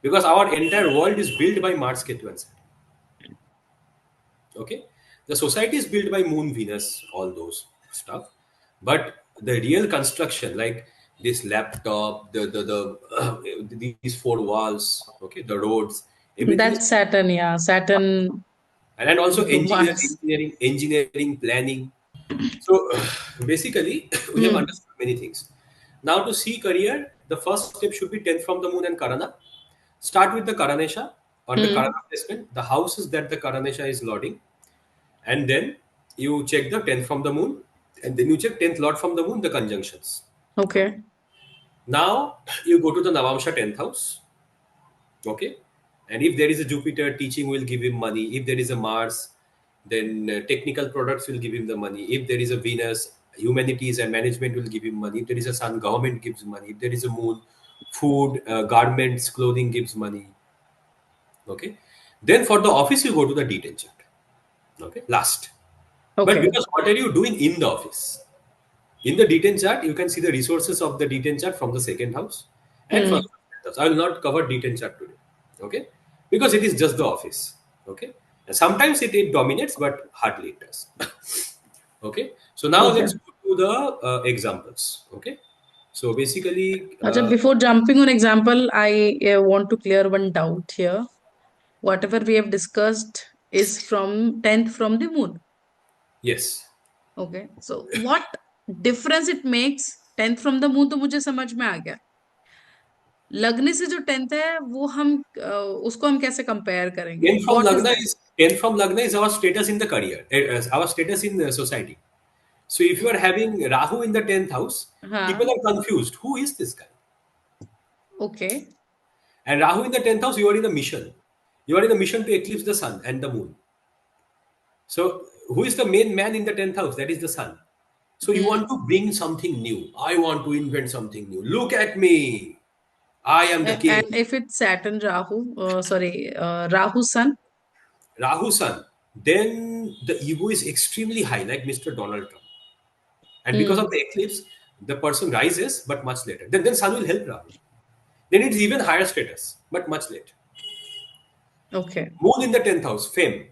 because our entire world is built by Mars, Ketu, and Saturn. Okay, the society is built by Moon, Venus, all those stuff, but the real construction, like this laptop, these four walls, okay, the roads, everything is, That's Saturn, yeah. Saturn and also into Mars. engineering, planning. So basically, we have Hmm. understood many things. Now to see career, the first step should be 10th from the moon and Karana. Start with the Karanesha or the Hmm. Karana placement, the houses that the Karanesha is lording, and then you check the 10th from the moon, and then you check 10th lord from the moon, the conjunctions. Okay. Now you go to the Navamsha 10th house, okay, and if there is a Jupiter, teaching will give him money. If there is a Mars, then technical products will give him the money. If there is a Venus, humanities and management will give him money. If there is a Sun, government gives money. If there is a Moon, food, garments, clothing gives money. Okay, then for the office you go to the detail chart. Okay, last. But Okay. because what are you doing in the office? In the D10 chart, you can see the resources of the D10 chart from the second house and Hmm. first house. I will not cover D10 chart today, okay? Because it is just the office, okay? And sometimes it dominates, but hardly it does, okay? So now Okay. let's go to the examples, okay? So basically, Acha, before jumping on example, I want to clear one doubt here. Whatever we have discussed is from 10th from the moon. yes, Okay. So what difference it makes 10th from the moon तो मुझे समझ में आ गया. लग्न से जो 10th है वो हम उसको हम कैसे कंपेयर करेंगे? 10 from What is Lagna that? is 10 from Lagna is our status in the career, our status in society. So if you are having Rahu in the 10th house, people हाँ. are confused. Who is this guy? Okay. And Rahu in the 10th house, you are in a mission. You are in a mission to eclipse the sun and the moon. So, who is the main man in the 10th house? That is the sun. So, you Hmm. want to bring something new. I want to invent something new. Look at me. I am the And king. if it's Saturn Rahu, sorry, Rahu Sun. Rahu sun. Then the ego is extremely high, like Mr. Donald Trump. And because of Hmm. the eclipse, the person rises, but much later. Then sun will help Rahu. Then it's even higher status, but much later. Okay. Moon in the 10th house, fame,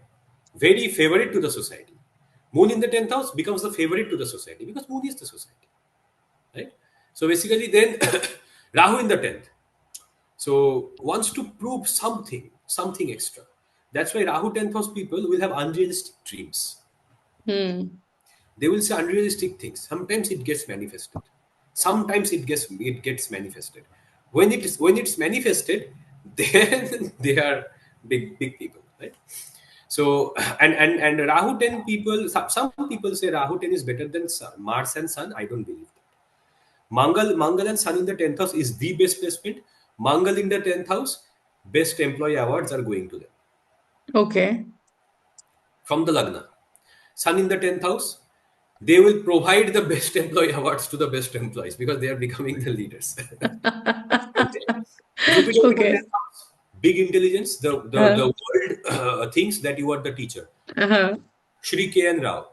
very favorite to the society. Moon in the 10th house becomes the favorite to the society because Moon is the society, right? So basically, then Rahu in the 10th. So wants to prove something extra. That's why Rahu 10th house people will have unrealistic dreams. Hmm. They will say unrealistic things. Sometimes it gets manifested. Sometimes it gets manifested. When it's manifested, then they are big people, right? So and Rahu 10 people, some people say Rahu 10 is better than Mars and Sun. I don't believe that. Mangal and Sun in the 10th house is the best placement. Mangal in the 10th house, best employee awards are going to them Okay. from the Lagna. Sun in the 10th house, they will provide the best employee awards to the best employees because they are becoming the leaders. Okay. Jupiter in the Okay. 10th house, big intelligence. The Uh, world thinks that you are the teacher. uh-huh. Shri K. N. Rao,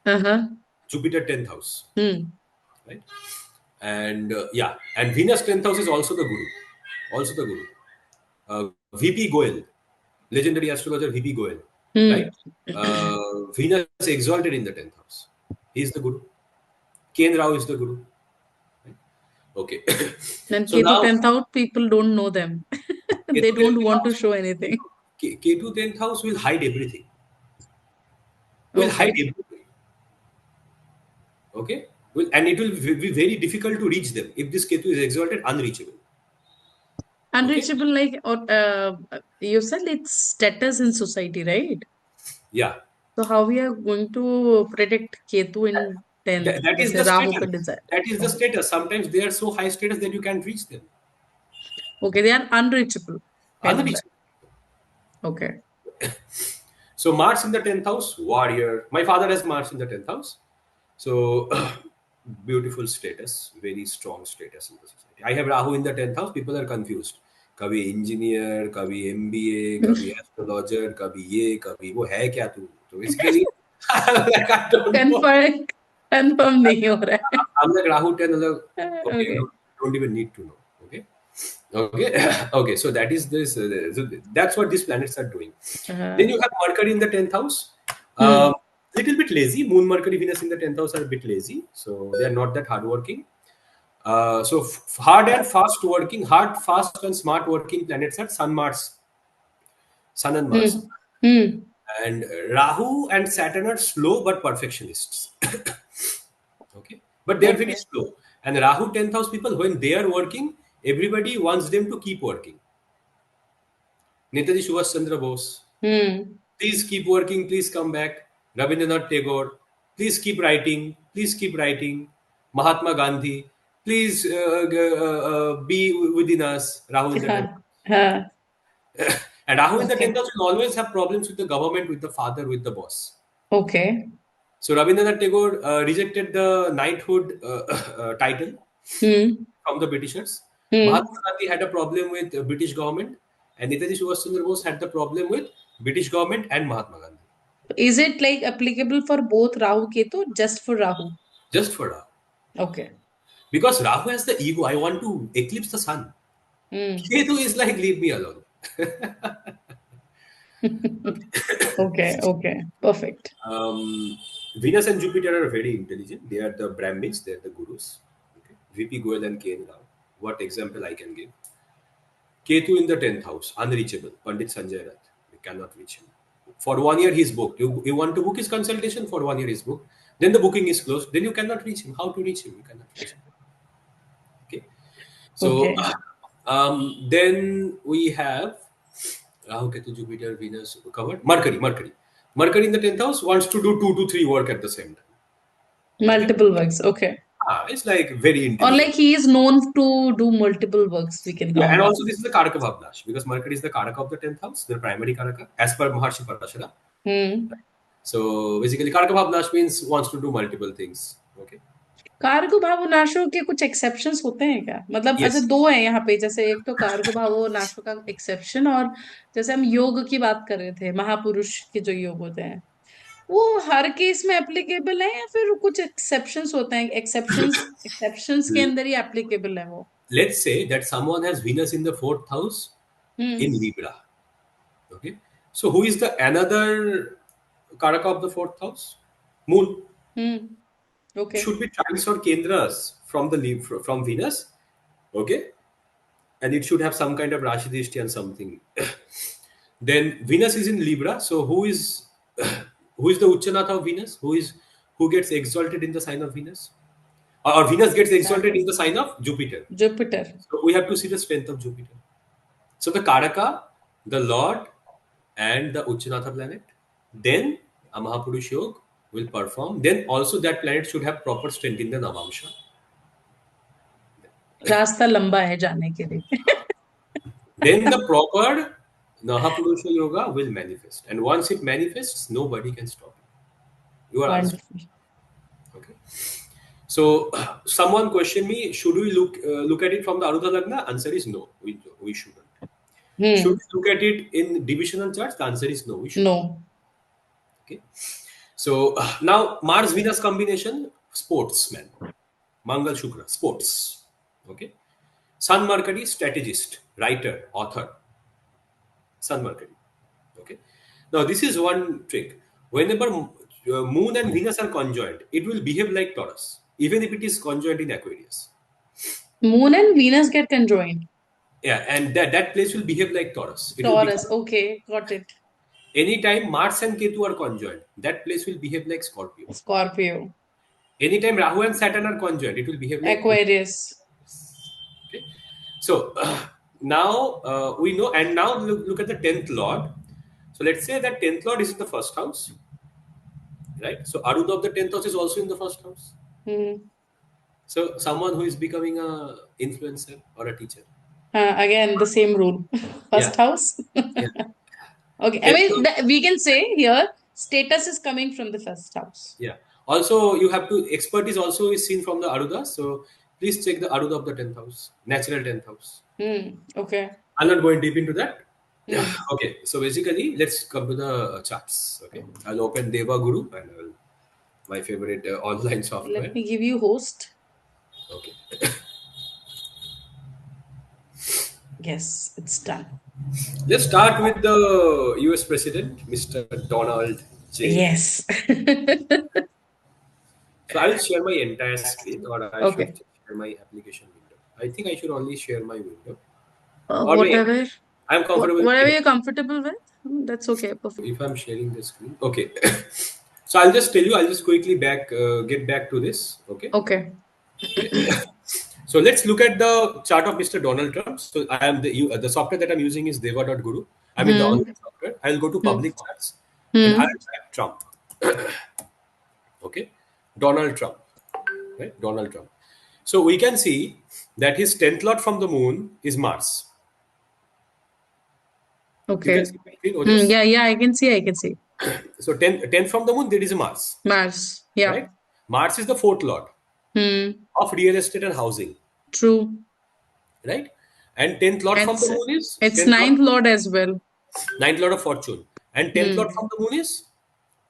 Uh-huh. Jupiter 10th house, Hmm. right? And yeah, and Venus 10th house is also the guru. Also the guru. VP Goel, legendary astrologer VP Goel, right? Hmm. Venus exalted in the 10th house. He is the guru. Ken Rao is the guru. Right? Okay. Then So Ketu now 10th out, people don't know them. They Ketu 10th don't want to house, show anything. Ketu 10th house will hide everything. Will hide Okay. everything. Okay. And it will be very difficult to reach them if this Ketu is exalted, unreachable. Okay. Unreachable, like, you said it's status in society, right? Yeah. So how we are going to predict Ketu in 10th? That is जैसे the Rahu का status. desire. That is the status. Sometimes they are so high status that you can't reach them. Okay, they are unreachable. Kind of that. Unreachable. Okay. So Mars in the 10th house, warrior. My father has Mars in the 10th house. So beautiful status, very strong status in the society. I have Rahu in the 10th house. People are confused. कभी engineer, कभी MBA, कभी astrologer, कभी ये, कभी वो है क्या तू? तो basically, like I don't know. Confirm, confirm नहीं हो रहा है. I'm like Rahu 10, I'm like, okay, Okay. don't even need to know. Okay. Okay. Okay. So that is this. So that's what these planets are doing. Then हाँ. you have Mercury in the 10th house. Hmm. Little bit lazy. Moon, Mercury, Venus in the 10th house are a bit lazy. So they are not that hardworking. So hard and fast working, hard, fast, and smart working planets are Sun, Mars, Sun and hmm. Mars. Hmm. And Rahu and Saturn are slow but perfectionists. Okay, but they are very Okay. slow. And Rahu 10th house people, when they are working, everybody wants them to keep working. Netaji Subhash Chandra Bose, hmm. please keep working, please come back. Rabindranath Tagore, please keep writing, please keep writing. Mahatma Gandhi, please be within us. Rahu in the 10th. हाँ. हाँ. And Rahu in the 10th Okay. house will always have problems with the government, with the father, with the boss. Okay. So Rabindranath Tagore rejected the knighthood title hmm. from the Britishers. Hmm. Mahatma Gandhi had a problem with British government, and Netaji Subhash Chandra Bose had the problem with British government and Mahatma Gandhi. Is it like applicable for both Rahu Ketu? Just for Rahu? Just for Rahu. Okay. Because Rahu has the ego, I want to eclipse the sun. Hmm. Ketu is like, leave me alone. Okay. Okay. Perfect. Venus and Jupiter are very intelligent. They are the Brahmins, they are the gurus. Okay. VP Goel and K. Rao. What example I can give? Ketu in the 10th house, unreachable. Pandit Sanjay Rath. We cannot reach him. For 1 year, he's booked. You want to book his consultation, for 1 year, he's booked. Then the booking is closed. Then you cannot reach him. How to reach him? You cannot reach him. Okay. So Okay. then we have Rahu, Ketu, Jupiter, Venus covered. Mercury in the 10th house wants to do 2 to 3 work at the same time. Okay. Multiple works. Okay. It's like very Or like intelligent. he is known to do multiple works, we can Yeah, and count also on. this is the Karaka Bhavnash because Mercury is the Karaka of the 10th house, the primary Karaka, as per Maharshi Parashara. Hmm. So basically, Karaka Bhavnash means wants to do multiple things. Okay. Cargo भावो नाशो के कुछ exceptions होते हैं क्या? मतलब अच्छा, Yes. दो हैं यहाँ पे, जैसे एक तो कार्गो भावो नाशो का एक्सेप्शन, और जैसे हम योग की बात कर रहे थे, महापुरुष के जो योग होते हैं, वो हर केस में एप्लीकेबल है या फिर कुछ एक्सेप्शंस होते हैं? एक्सेप्शंस एक्सेप्शंस के अंदर ही एप्लीकेबल है वो? Let's say that someone has Venus in the 4th house in hmm. Libra. Okay. So who is the another Karaka of the 4th house? Moon. Hmm. It okay. should be trines or kendras from the from Venus. Okay. And it should have some kind of Rashi Drishti and something. Then Venus is in Libra. So who is who is the Uchanatha of Venus? Who gets exalted in the sign of Venus? Or Venus gets exalted in the sign of Jupiter. Jupiter. So we have to see the strength of Jupiter. So the Karaka, the Lord, and the Uchanatha planet. Then a Mahapurush Yoga will perform. Then also that planet should have proper strength in the Navamsha. रास्ता लंबा है जाने के लिए. Then the proper Mahapurusha Yoga will manifest. And once it manifests, nobody can stop it. You are answered. Wonderful. Okay. So someone questioned me, should we look at it from the Arudha Lagna? Answer is no. We shouldn't. Should hmm. we look at it in divisional charts? The answer is no. We no. shouldn't. Okay. So now Mars Venus combination, sportsman. Mangal Shukra, sports. Okay. Sun Mercury, strategist, writer, author. Sun Mercury. Okay. Now this is one trick. Whenever Moon and Venus are conjoined, it will behave like Taurus, even if it is conjoined in Aquarius. Moon and Venus get conjoined. Yeah, and that place will behave like Taurus. It will taurus. become okay, got it. anytime Mars and Ketu are conjoined, that place will behave like Scorpio. Scorpio. Anytime Rahu and Saturn are conjoined, it will behave like Aquarius. okay. So now we know, and now look at the 10th lord. So let's say that 10th lord is in the first house, right? So Arudha of the 10th house is also in the first house. Hmm. So someone who is becoming a influencer or a teacher. Again, the same rule. Yeah, First house. yeah. Okay. I 10th mean, lord, we can say here status is coming from the first house. yeah. Also, you have to expertise also is seen from the Arudha. So please check the Arudha of the 10th house, natural 10th house. Okay. I'm not going deep into that. Hmm. Okay, so basically, let's come to the charts. Okay, I'll open Deva Guru and my favorite online Let software. me give you host. Okay, Yes, it's done. let's start with the US President, Mr. Donald J. Yes. So I'll share my entire screen, or I should Okay. share my application window. I think I should only share my window, Uh, or may whatever, I'm comfortable with whatever any. you're comfortable with. That's okay. Perfect. If I'm sharing the screen, okay. So I'll just tell you. I'll just quickly get back to this. Okay. Okay. Okay. So let's look at the chart of Mr. Donald Trump. So I am the software that I'm using is Deva.guru. I mean the Hmm. online software. I'll go to Hmm. public charts and I'll Hmm. type Trump. Okay, Donald Trump. Right, Donald Trump. So we can see that his 10th lot from the moon is Mars. You can Okay. see my screen, Ojas. Yeah, yeah, I can see. I can see. So 10th from the moon, there is a Mars. Mars. Yeah. Right? Mars is the fourth lord Hmm. of real estate and housing. True. Right? And 10th lord And from the moon is it's 10th lord, ninth lord as well. ninth lord of fortune. And 10th lord Hmm. from the moon is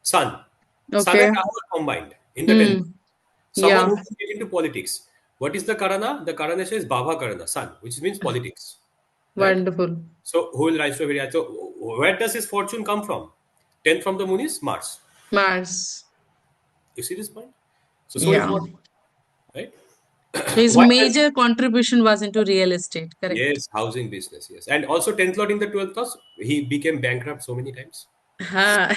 Sun. Sun and Okay. Rahu are combined in the 10th. Hmm. Someone Yeah. who can get into politics. What is the Karana? The Karana says Bhava Karana, Sun, which means politics. Right? Wonderful. So who will rise to a very high? So where does his fortune come from? 10th from the moon is Mars. Mars. You see this point? So is Yeah. what, right? So his Why does major contribution was into real estate. Correct. yes, housing business, yes. And also 10th lord in the 12th house, he became bankrupt so many times. Ha.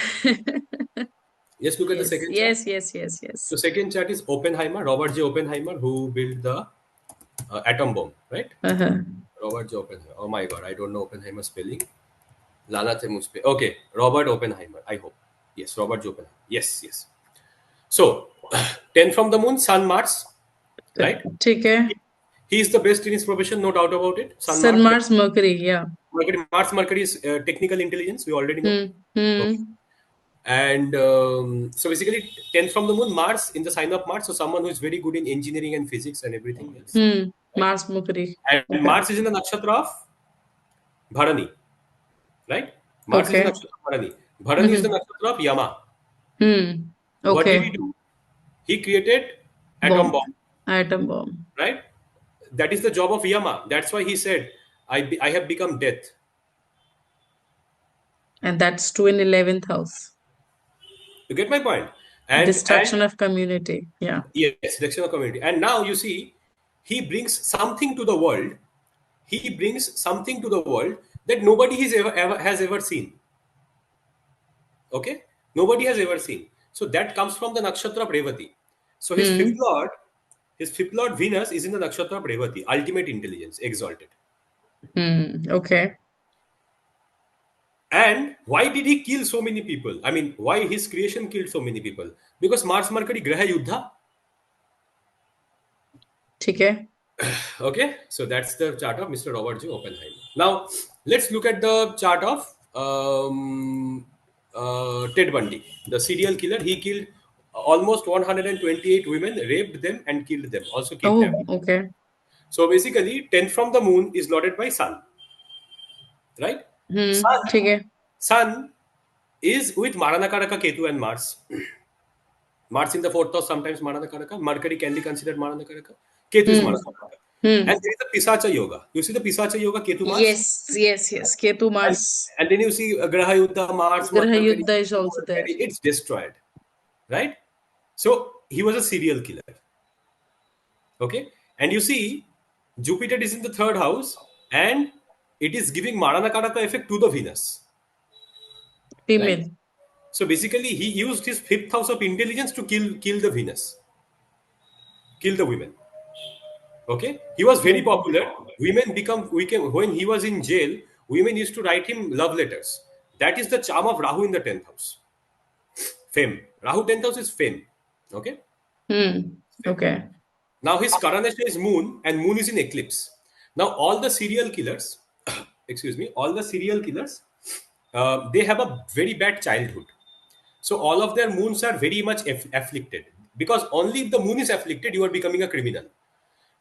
Let's look at the Yes. second chart. Yes. Yes. Yes. So Yes. second chart is Oppenheimer, Robert J. Oppenheimer, who built the atom bomb, right? Uh-huh. Robert J. Oppenheimer. Oh my God, I don't know Oppenheimer spelling. Lana Temuspe. Okay, Robert Oppenheimer. I hope. Yes, Robert J. Oppenheimer. Yes, yes. So, 10 from the moon, Sun, Mars, right? ठीक है. He is the best in his profession, no doubt about it. Sun, Sun, Mars. Mars, Mercury. Yeah. Mercury is technical intelligence. We already know. Hmm. Okay. Hmm. And so basically, 10 from the moon, Mars in the sign of Mars. So someone who is very good in engineering and physics and everything else, Hmm. right? Mars, Mercury. And Okay. Mars is in the nakshatra of Bharani, right? Mars is in the Okay. nakshatra of Bharani. Bharani is the Mm-hmm. nakshatra of Yama. Hmm. What did he Okay. do? He created atom Bomb. bomb, Atom bomb. right? That is the job of Yama. That's why he said, I have become death. And that's true in 11th house. You get my point? And Destruction of community. Yeah. yes, section of community. And now you see, he brings something to the world. He brings something to the world that nobody has ever seen. Okay, nobody has ever seen. So that comes from the nakshatra of Revati. So Hmm. his fifth lord Venus is in the nakshatra of Revati, ultimate intelligence, exalted. Hmm. Okay. And why did he kill so many people? I mean, why his creation killed so many people? Because Mars Mercury Graha Yuddha. ठीक है. Okay, so that's the chart of Mr. Robert J. Oppenheimer. Now, let's look at the chart of Ted Bundy, the serial killer. He killed almost 128 women, raped them, and killed them, also kidnapped. Oh, okay. So basically, 10 from the moon is lorded by Sun, right? Hmm. Sun, ठीक है. Sun is with Maranakaraka, Ketu, and Mars. Mars in the fourth house, sometimes Maranakaraka. Mercury can be considered Maranakaraka. Ketu is Hmm. Maranakaraka. Hmm. And there is the Pisacha Yoga. You see the Pisacha Yoga, Ketu Mars? Yes. Yes. Yes. Ketu, And, Mars. and then you see Graha Yuddha, Mars, Graha Mercury, Yuddha is also there. it's destroyed. Right? So he was a serial killer. Okay? And you see, Jupiter is in the third house and it is giving Maranakaraka effect to the Venus. Right? Female. So basically, he used his fifth house of intelligence to kill the Venus, kill the women. Okay, he was very Okay. popular. When he was in jail. Women used to write him love letters. That is the charm of Rahu in the 10th house. Fame. Rahu 10th house is fame. Okay, Hmm. fame. Okay. Now his Karanasha is moon, and moon is in eclipse. Now all the serial killers, excuse me, all the serial killers, they have a very bad childhood. So all of their moons are very much afflicted, because only if the moon is afflicted, you are becoming a criminal.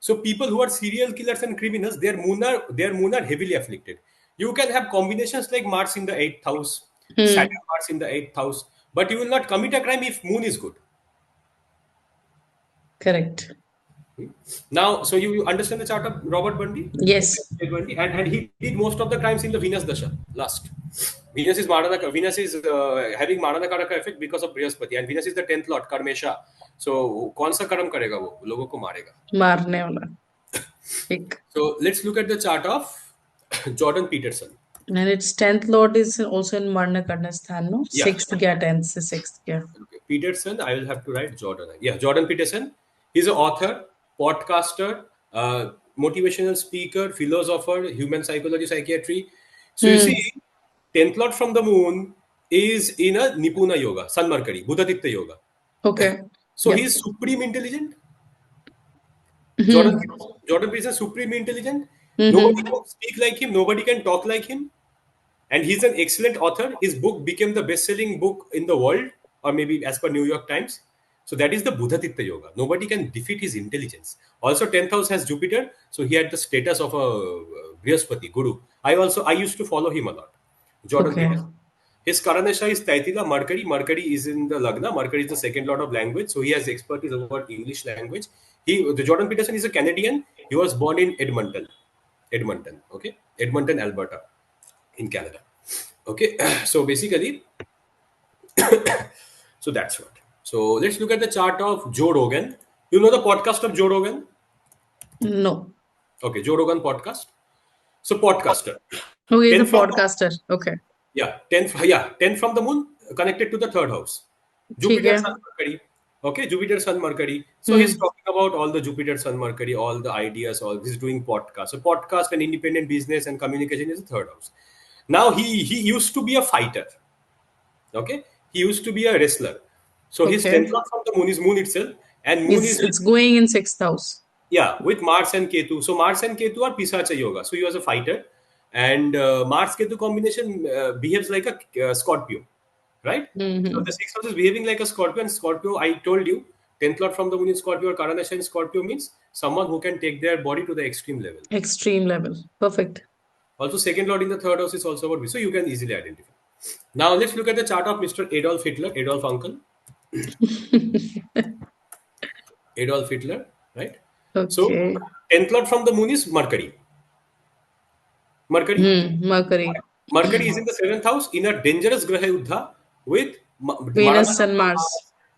So people who are serial killers and criminals, their moon are heavily afflicted. You can have combinations like Mars in the 8th house, Hmm. Saturn Mars in the 8th house, but you will not commit a crime if moon is good. Correct. Now, so you understand the chart of Robert Bundy? Yes. Bundy, and he did most of the crimes in the Venus Dasha last. Venus is having Marana Karaka effect because of Brihaspati, and Venus is the 10th lord, Karmesha. So, कौन सा कर्म करेगा वो लोगों को मारेगा. मारने वाला. ठीक. So let's look at the chart of Jordan Peterson. And its 10th lord is also in Marna Karnasthan, no? Yeah, 6th gya, 10th se 6th gya. okay. Peterson. I will have to write Jordan. Yeah, Jordan Peterson. He's an author, podcaster, motivational speaker, philosopher, human psychology, psychiatry. So you see, Hmm. 10th lord from the moon is in a Nipuna yoga, Sun Mercury, Buddhaditta yoga. Okay. So he Yep. is supreme intelligent. Jordan, Hmm. Jordan Peterson is supremely intelligent. Nobody Mm-hmm. can speak like him. Nobody can talk like him. And he's an excellent author. His book became the best-selling book in the world, or maybe as per New York Times. So that is the Buddhatitta Yoga. Nobody can defeat his intelligence. Also, 10th house has Jupiter, so he had the status of a Brihaspati Guru. I used to follow him a lot. Jordan Okay. Peterson. His Karanasha is Taitila Mercury. Mercury is in the Lagna. Mercury is the second lord of language, so he has expertise about English language. The Jordan Peterson is a Canadian. He was born in Edmonton, okay, Edmonton, Alberta, in Canada. Okay, so basically, so that's what. So let's look at the chart of Joe Rogan. You know the podcast of Joe Rogan? No. Okay, Joe Rogan podcast. So podcaster, Okay, he's a 10 from podcaster. Okay. yeah, 10 from the moon connected to the third house. ठीक Jupiter, है. Sun, Mercury. Okay, Jupiter, Sun, Mercury. So he's Hmm. talking about all the Jupiter, Sun, Mercury, all the ideas, all he's doing podcast. So podcast and independent business and communication is the third house. Now he used to be a fighter. Okay, he used to be a wrestler. So his Okay. 10th lord from the moon is moon itself, and moon It's is it's going in 6th house. yeah, with Mars and Ketu. So Mars and Ketu are Pisacha Yoga. So he was a fighter, and Mars Ketu combination behaves like a Scorpio, right? So the Mm-hmm. sixth house is behaving like a Scorpio, and Scorpio, I told you, 10th lord from the moon in Scorpio or Karana in Scorpio means someone who can take their body to the extreme level. Extreme level. Perfect. Also, second lord in the third house is also about so you can easily identify. Now let's look at the chart of Mr. Adolf Hitler, Adolf Uncle, Adolf Hitler, right? So Okay. 10th lord from the moon is Mercury. Mercury. Hmm. Mercury. Mercury is in the seventh house in a dangerous Graha Yuddha with Maraka Venus and Mars.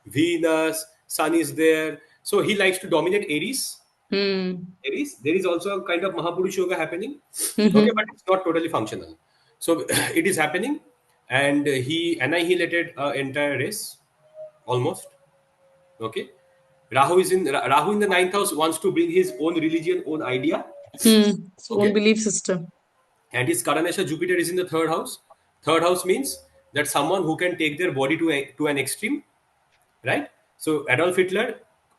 Venus, Sun is there. So he likes to dominate Aries. Hmm. Aries. There is also a kind of Mahapurush Yoga happening. Okay, but Mm-hmm. it's not totally functional. So it is happening, and he annihilated an entire race almost. Okay. Rahu in the ninth house wants to bring his own religion, own idea. Hmm. Its own Okay. belief system. And his Karanasha Jupiter is in the third house. Third house means that someone who can take their body to an extreme, right? So Adolf Hitler,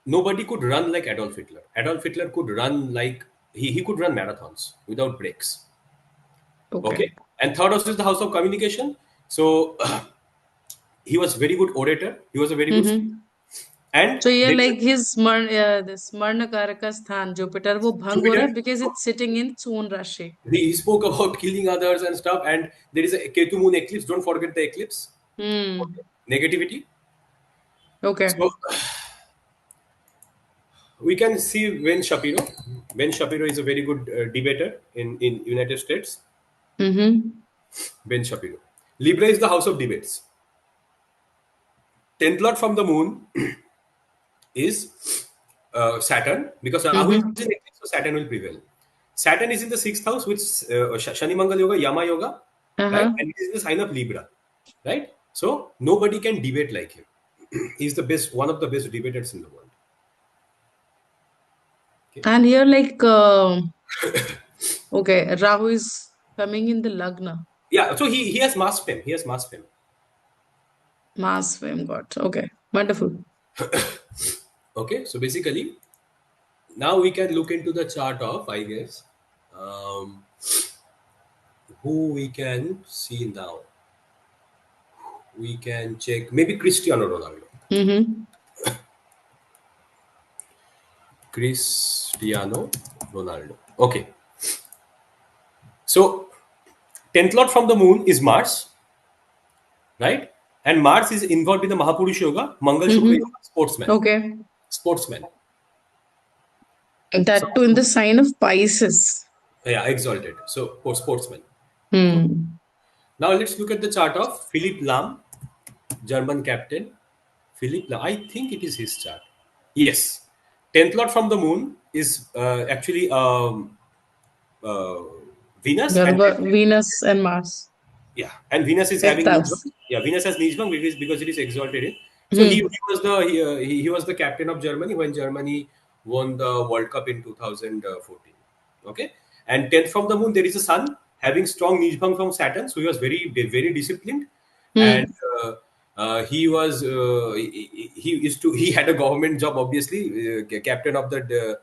nobody could run like Adolf Hitler. Adolf Hitler could run like he could run marathons without breaks. Okay. Okay, and third house is the house of communication. So he was very good orator. He was a very good speaker. Mm-hmm. And So yeah, there is like his this Marna Karaka Sthan, Jupiter, वो भंग हो रहा Jupiter. है because it's sitting in its own Rashi. He spoke about killing others and stuff. And there is a Ketu moon eclipse. Don't forget the eclipse. Hmm. Okay. Negativity. Okay. So we can see Ben Shapiro. Ben Shapiro is a very good debater in United States. Mm-hmm. Ben Shapiro. Libra is the house of debates. 10th lord from the moon is Saturn, because Rahu is in Mm-hmm. eclipse, so Saturn will prevail. Saturn is in the sixth house, which Shani Mangal Yoga, Yama Yoga, right? Uh-huh. And it is the sign of Libra, right? So nobody can debate like him. He's the best, one of the best debaters in the world. Okay. And here, like, okay, Rahu is coming in the Lagna. Yeah. So he has mass fame. He has mass fame. Mass fame got. Okay, wonderful. Okay. So basically, now we can look into the chart of, I guess, um, who we can see now. We can check maybe Cristiano Ronaldo. Mm-hmm. Cristiano Ronaldo. Okay. So 10th lord from the moon is Mars, right? And Mars is involved in the Mahapurush Yoga, Mangal Shukra Mm-hmm. Yoga, sportsman. Okay. Sportsman. So That too in the sign of Pisces. yeah, exalted. So for sportsman. Okay. Hmm. Now let's look at the chart of Philipp Lahm, German captain. Philipp Lahm. I think it is his chart. Yes. 10th lord from the moon is actually uh, Venus, Yeah, and Venus and Mars. yeah, and Venus is Fifth having Nijbang. house. Yeah, Venus has Nijbang because it is exalted in. So Hmm. he was the captain of Germany when Germany won the World Cup in 2014. Okay, and 10th from the moon there is a sun having strong Nijbang from Saturn, so he was very disciplined, and Hmm. he was he used to he had a government job, obviously, captain of the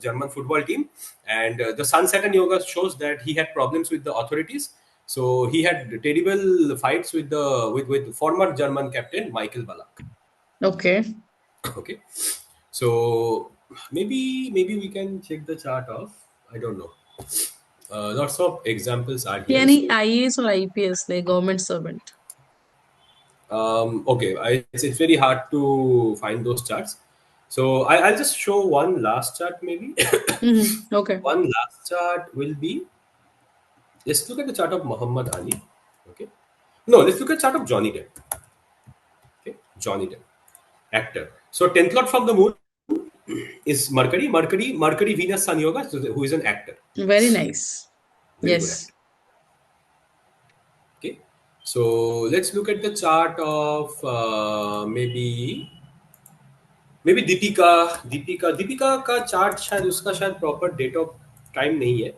German football team, and the Sun Saturn Yoga shows that he had problems with the authorities. So he had terrible fights with with former German captain Michael Ballack. Okay. Okay, so maybe we can check the chart of, I don't know. Lots of examples are here. Any So IAS or IPS, like government servant. okay, it's very hard to find those charts. So I'll just show one last chart maybe. Mm-hmm. Okay. One last chart will be, let's look at the chart of Muhammad Ali. Okay. No, let's look at chart of Johnny Depp. Okay. Johnny Depp, actor. So 10th lord from the moon is Mercury, Venus, Sun Yoga, so who is an actor. Very nice. Very good Yes. actor. Okay. So let's look at the chart of maybe Deepika का chart शायद उसका शायद proper date of time नहीं है.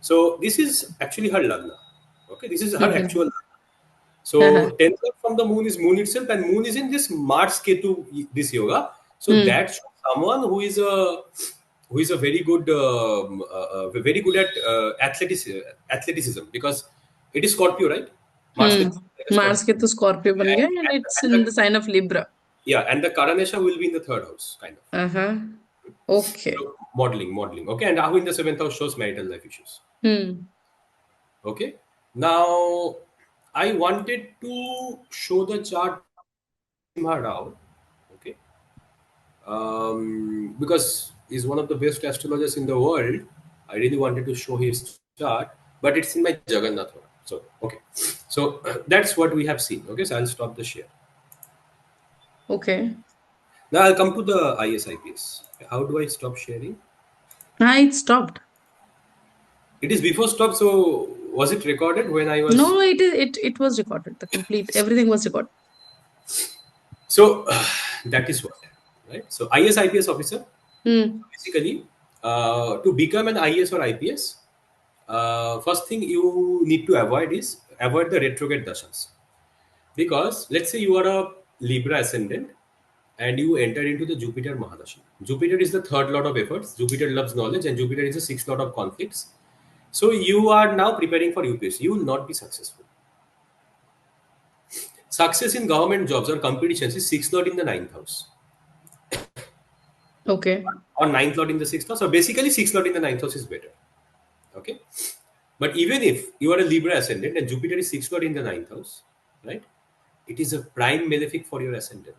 So this is actually her lagna. Okay, this is her Okay. actual. So 10th lord from the moon is moon itself, and moon is in this Mars Ketu, this yoga. So Hmm. that shows someone who is a very good at athleticism, because it is Scorpio, right? Mars Hmm. Ketu is like a Mars Scorpio, ke to Scorpio ban gaya, and it's and in the sign of Libra. yeah, and the Karanasha will be in the third house, kind of. Uh-huh. Okay. So modeling. Okay, and Rahu in the seventh house shows marital life issues. Hmm. Okay, now I wanted to show the chart Simha Rao. Okay, because he's one of the best astrologers in the world. I really wanted to show his chart, but it's in my Jagannath one. So okay, so that's what we have seen. Okay, so I'll stop the share. Okay. Now I'll come to the ISIPS. How do I stop sharing? Ah, it stopped. It is before stop. So was it recorded when I No, was? no, it was recorded. The complete everything was recorded. So that is what, right? So IS IPS officer. Hmm. Basically, to become an IS or IPS, first thing you need to avoid the retrograde dashas. Because let's say you are a Libra ascendant and you enter into the Jupiter Mahadasha. Jupiter is the third lord of efforts. Jupiter loves knowledge, and Jupiter is the sixth lord of conflicts. So you are now preparing for UPSC. You will not be successful. Success in government jobs or competitions is sixth lord in the ninth house, Okay. or ninth lord in the sixth house. So basically, sixth lord in the ninth house is better. Okay. But even if you are a Libra ascendant and Jupiter is sixth lord in the ninth house, right? It is a prime malefic for your ascendant.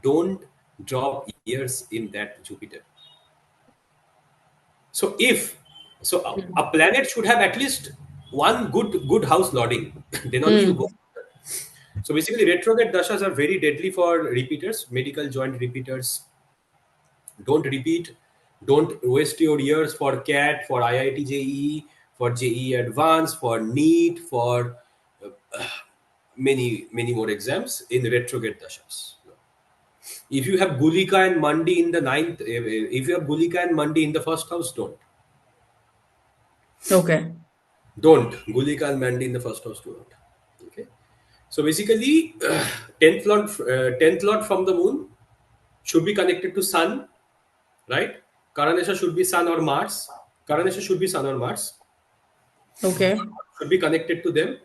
Don't drop years in that Jupiter. So if so, Hmm. a planet should have at least one good house lording. Then only you go. Hmm. So basically, retrograde dashas are very deadly for repeaters, medical joint repeaters. Don't repeat. Don't waste your years for CAT, for IIT JEE, for JEE Advanced, for NEET, for many more exams in retrograde dashas. If you have Gulika and Mandi in the ninth, if you have Gulika and Mandi in the first house, don't. Okay Don't. Gulika and Mandi in the first house, do not. Okay. So basically, 10th lord from the moon should be connected to Sun, right? Karanasha should be Sun or Mars. Karanasha should be Sun or Mars. Okay Should be connected to them.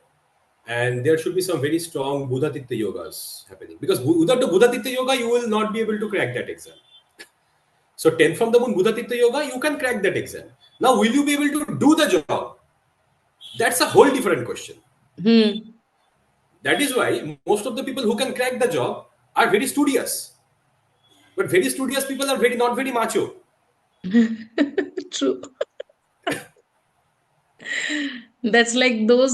And there should be some very strong Buddha Titta yogas happening. Because without the Buddha Titta yoga, you will not be able to crack that exam. So 10 from the moon Buddha Titta yoga, you can crack that exam. Now, will you be able to do the job? That's a whole different question. Hmm That is why most of the people who can crack the job are very studious. But very studious people are very not very macho. True that's like those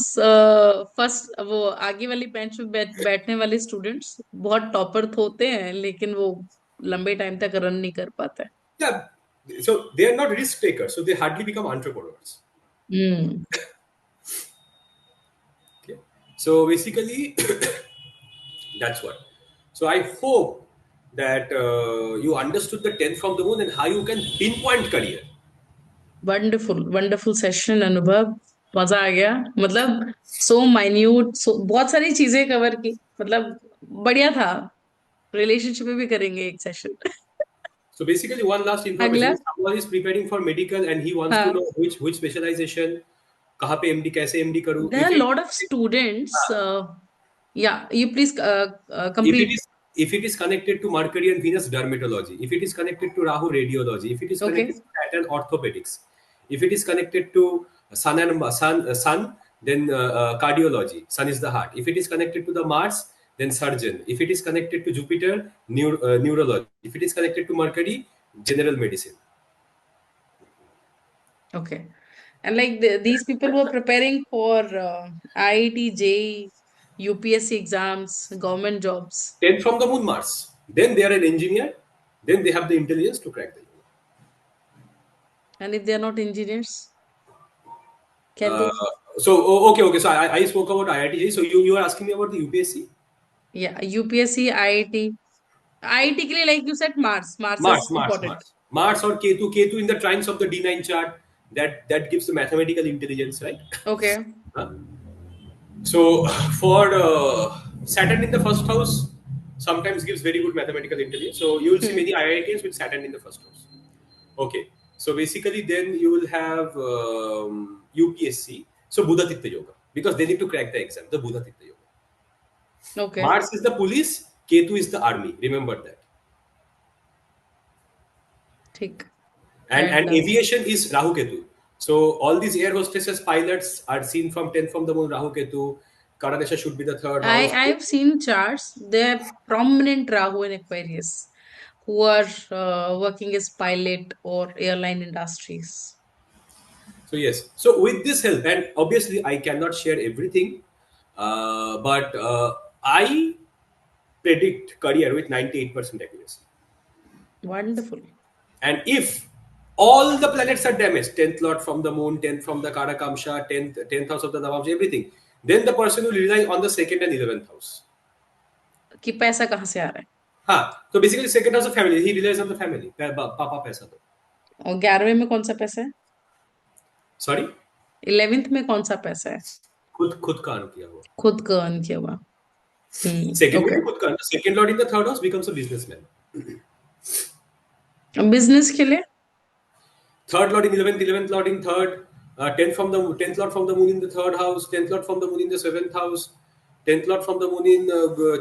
first वो आगे वाली bench में बैठने वाले students बहुत topper होते हैं लेकिन वो लंबे टाइम तक रन नहीं कर पाते Yeah. So they are not risk takers. So they hardly become entrepreneurs. Hmm Okay. So basically, that's what. So I hope that you understood the 10th from the moon and how you can pinpoint career. Wonderful wonderful session अनुभव मजा आ गया मतलब सो minute सो बहुत सारी चीजें cover की मतलब बढ़िया था रिलेशनशिप में भी करेंगे एक session So basically, one last information: अगला if someone is preparing for medical and he wants to हाँ know which specialization, कहाँ पे MD कैसे MD करूँ. There are lot of students या you please If it complete is if it is connected to Mercury and Venus, dermatology. If it is connected to Rahu, radiology. If it is okay connected to Saturn, orthopedics. If it is connected to Sun, then cardiology. Sun is the heart. If it is connected to the Mars, then surgeon. If it is connected to Jupiter, neurology. If it is connected to Mercury, general medicine. Okay and like these people who are preparing for IIT JEE UPSC exams government jobs 10 from the moon, Mars. Then they are an engineer. Then they have the intelligence to crack the universe. and if they are not engineers can Uh, they okay. So I spoke about IIT. So you are asking me about the UPSC? yeah UPSC IIT के लिए like you said Mars Mars, is Mars, important Mars. Mars or Ketu in the trines of the D9 chart. That gives the mathematical intelligence, right? okay Huh? So for Saturn in the first house, sometimes gives very good mathematical intelligence. So you will see hmm. many IITs with Saturn in the first house. Okay. So basically, then you will have UPSC. So Buddha Titta Yoga, because they need to crack the exam. The Buddha Titta Yoga. Okay Mars is the police. Ketu is the army. Remember that. ठीक And and aviation is Rahu Ketu. So all these air hostesses, pilots are seen from 10th from the moon Rahu Ketu. Karanasha should be the third house. I've seen charts. They're prominent Rahu in Aquarius who are working as pilot or airline industries. So yes. So with this help, and obviously I cannot share everything, but I predict career with 98% accuracy. Wonderful. And if all the planets are damaged, 10th lord from the moon, 10th from the Karakamsha, 10th house of the Navamsha, everything, then the person will rely on the second and 11th house. कि पैसा कहाँ से आ रहा है हाँ, so basically second house of family, he relies on the family. पापा पैसा दो. और 11वें में कौन सा पैसा है Sorry, 11th में कौन सा पैसा है खुद का अर्न किया हुआ. खुद का अर्न किया हुआ Second में ओके भी खुद का earn. Second lord in the third house becomes a businessman. Business के लिए Third lord in 11th lord in third, 10th lord from the moon in the third house, 10th lord from the moon in the seventh house, 10th lord from the moon in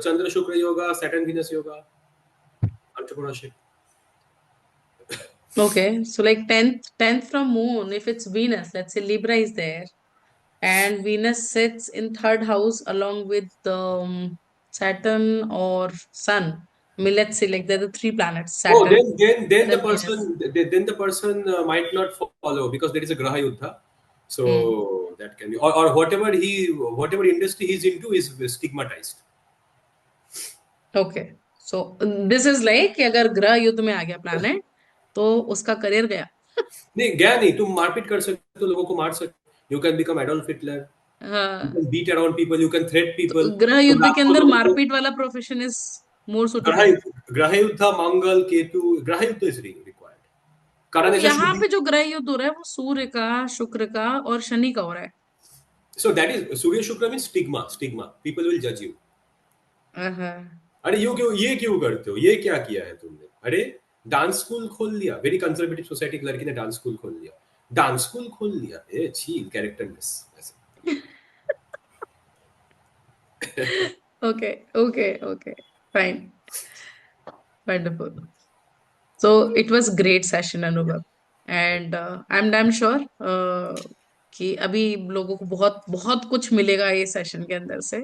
Chandra Shukra Yoga, Saturn Venus Yoga, entrepreneurship. okay so like 10th from moon if it's Venus let's say Libra is there and Venus sits in third house along with Saturn or Sun. I mean, let's say like they're the three planets: Oh, Saturn, then the Sun, Venus. person might not follow because there is a Graha Yuddha. Hmm. So that can be, or whatever industry he's into is stigmatized. Okay. So this is like कि अगर ग्रह युद्ध में आ गया planet तो उसका career गया नहीं गया नहीं, तुम मारपीट कर सकते हो, लोगों को मार सकते, you can become Adolf Hitler, you हाँ can beat around people, you can threat to people, ग्रह तुम युद्ध रात के को अंदर लोगों को मारपीट वाला प्रोफेशन इज मोर ग्रह सुटेबल। ग्रह युद्ध, मंगल केतु, ग्रह युद्ध इज रिक्वायर्ड। तो करण यहाँ शुभ। पे जो ग्रह युद्ध हो रहा है वो सूर्य का, शुक्र का और शनि का हो रहा है। सो दैट इज सूर्य शुक्र mean stigma, stigma, people will जज यू। हाँ। अरे ये क्यों करते हो, ये क्या किया है तुमने, अरे डांस स्कूल खोल लिया, वेरी कंजर्वेटिव सोसाइटी की लड़की ने डांस स्कूल खोल लिया, डांस स्कूल खोल लिया, ए छी, कैरेक्टरलेस ऐसे। Okay okay okay, fine, wonderful. So it was great session, Anubhav, and I'm sure कि अभी लोगों को बहुत बहुत कुछ मिलेगा ये सेशन के अंदर से।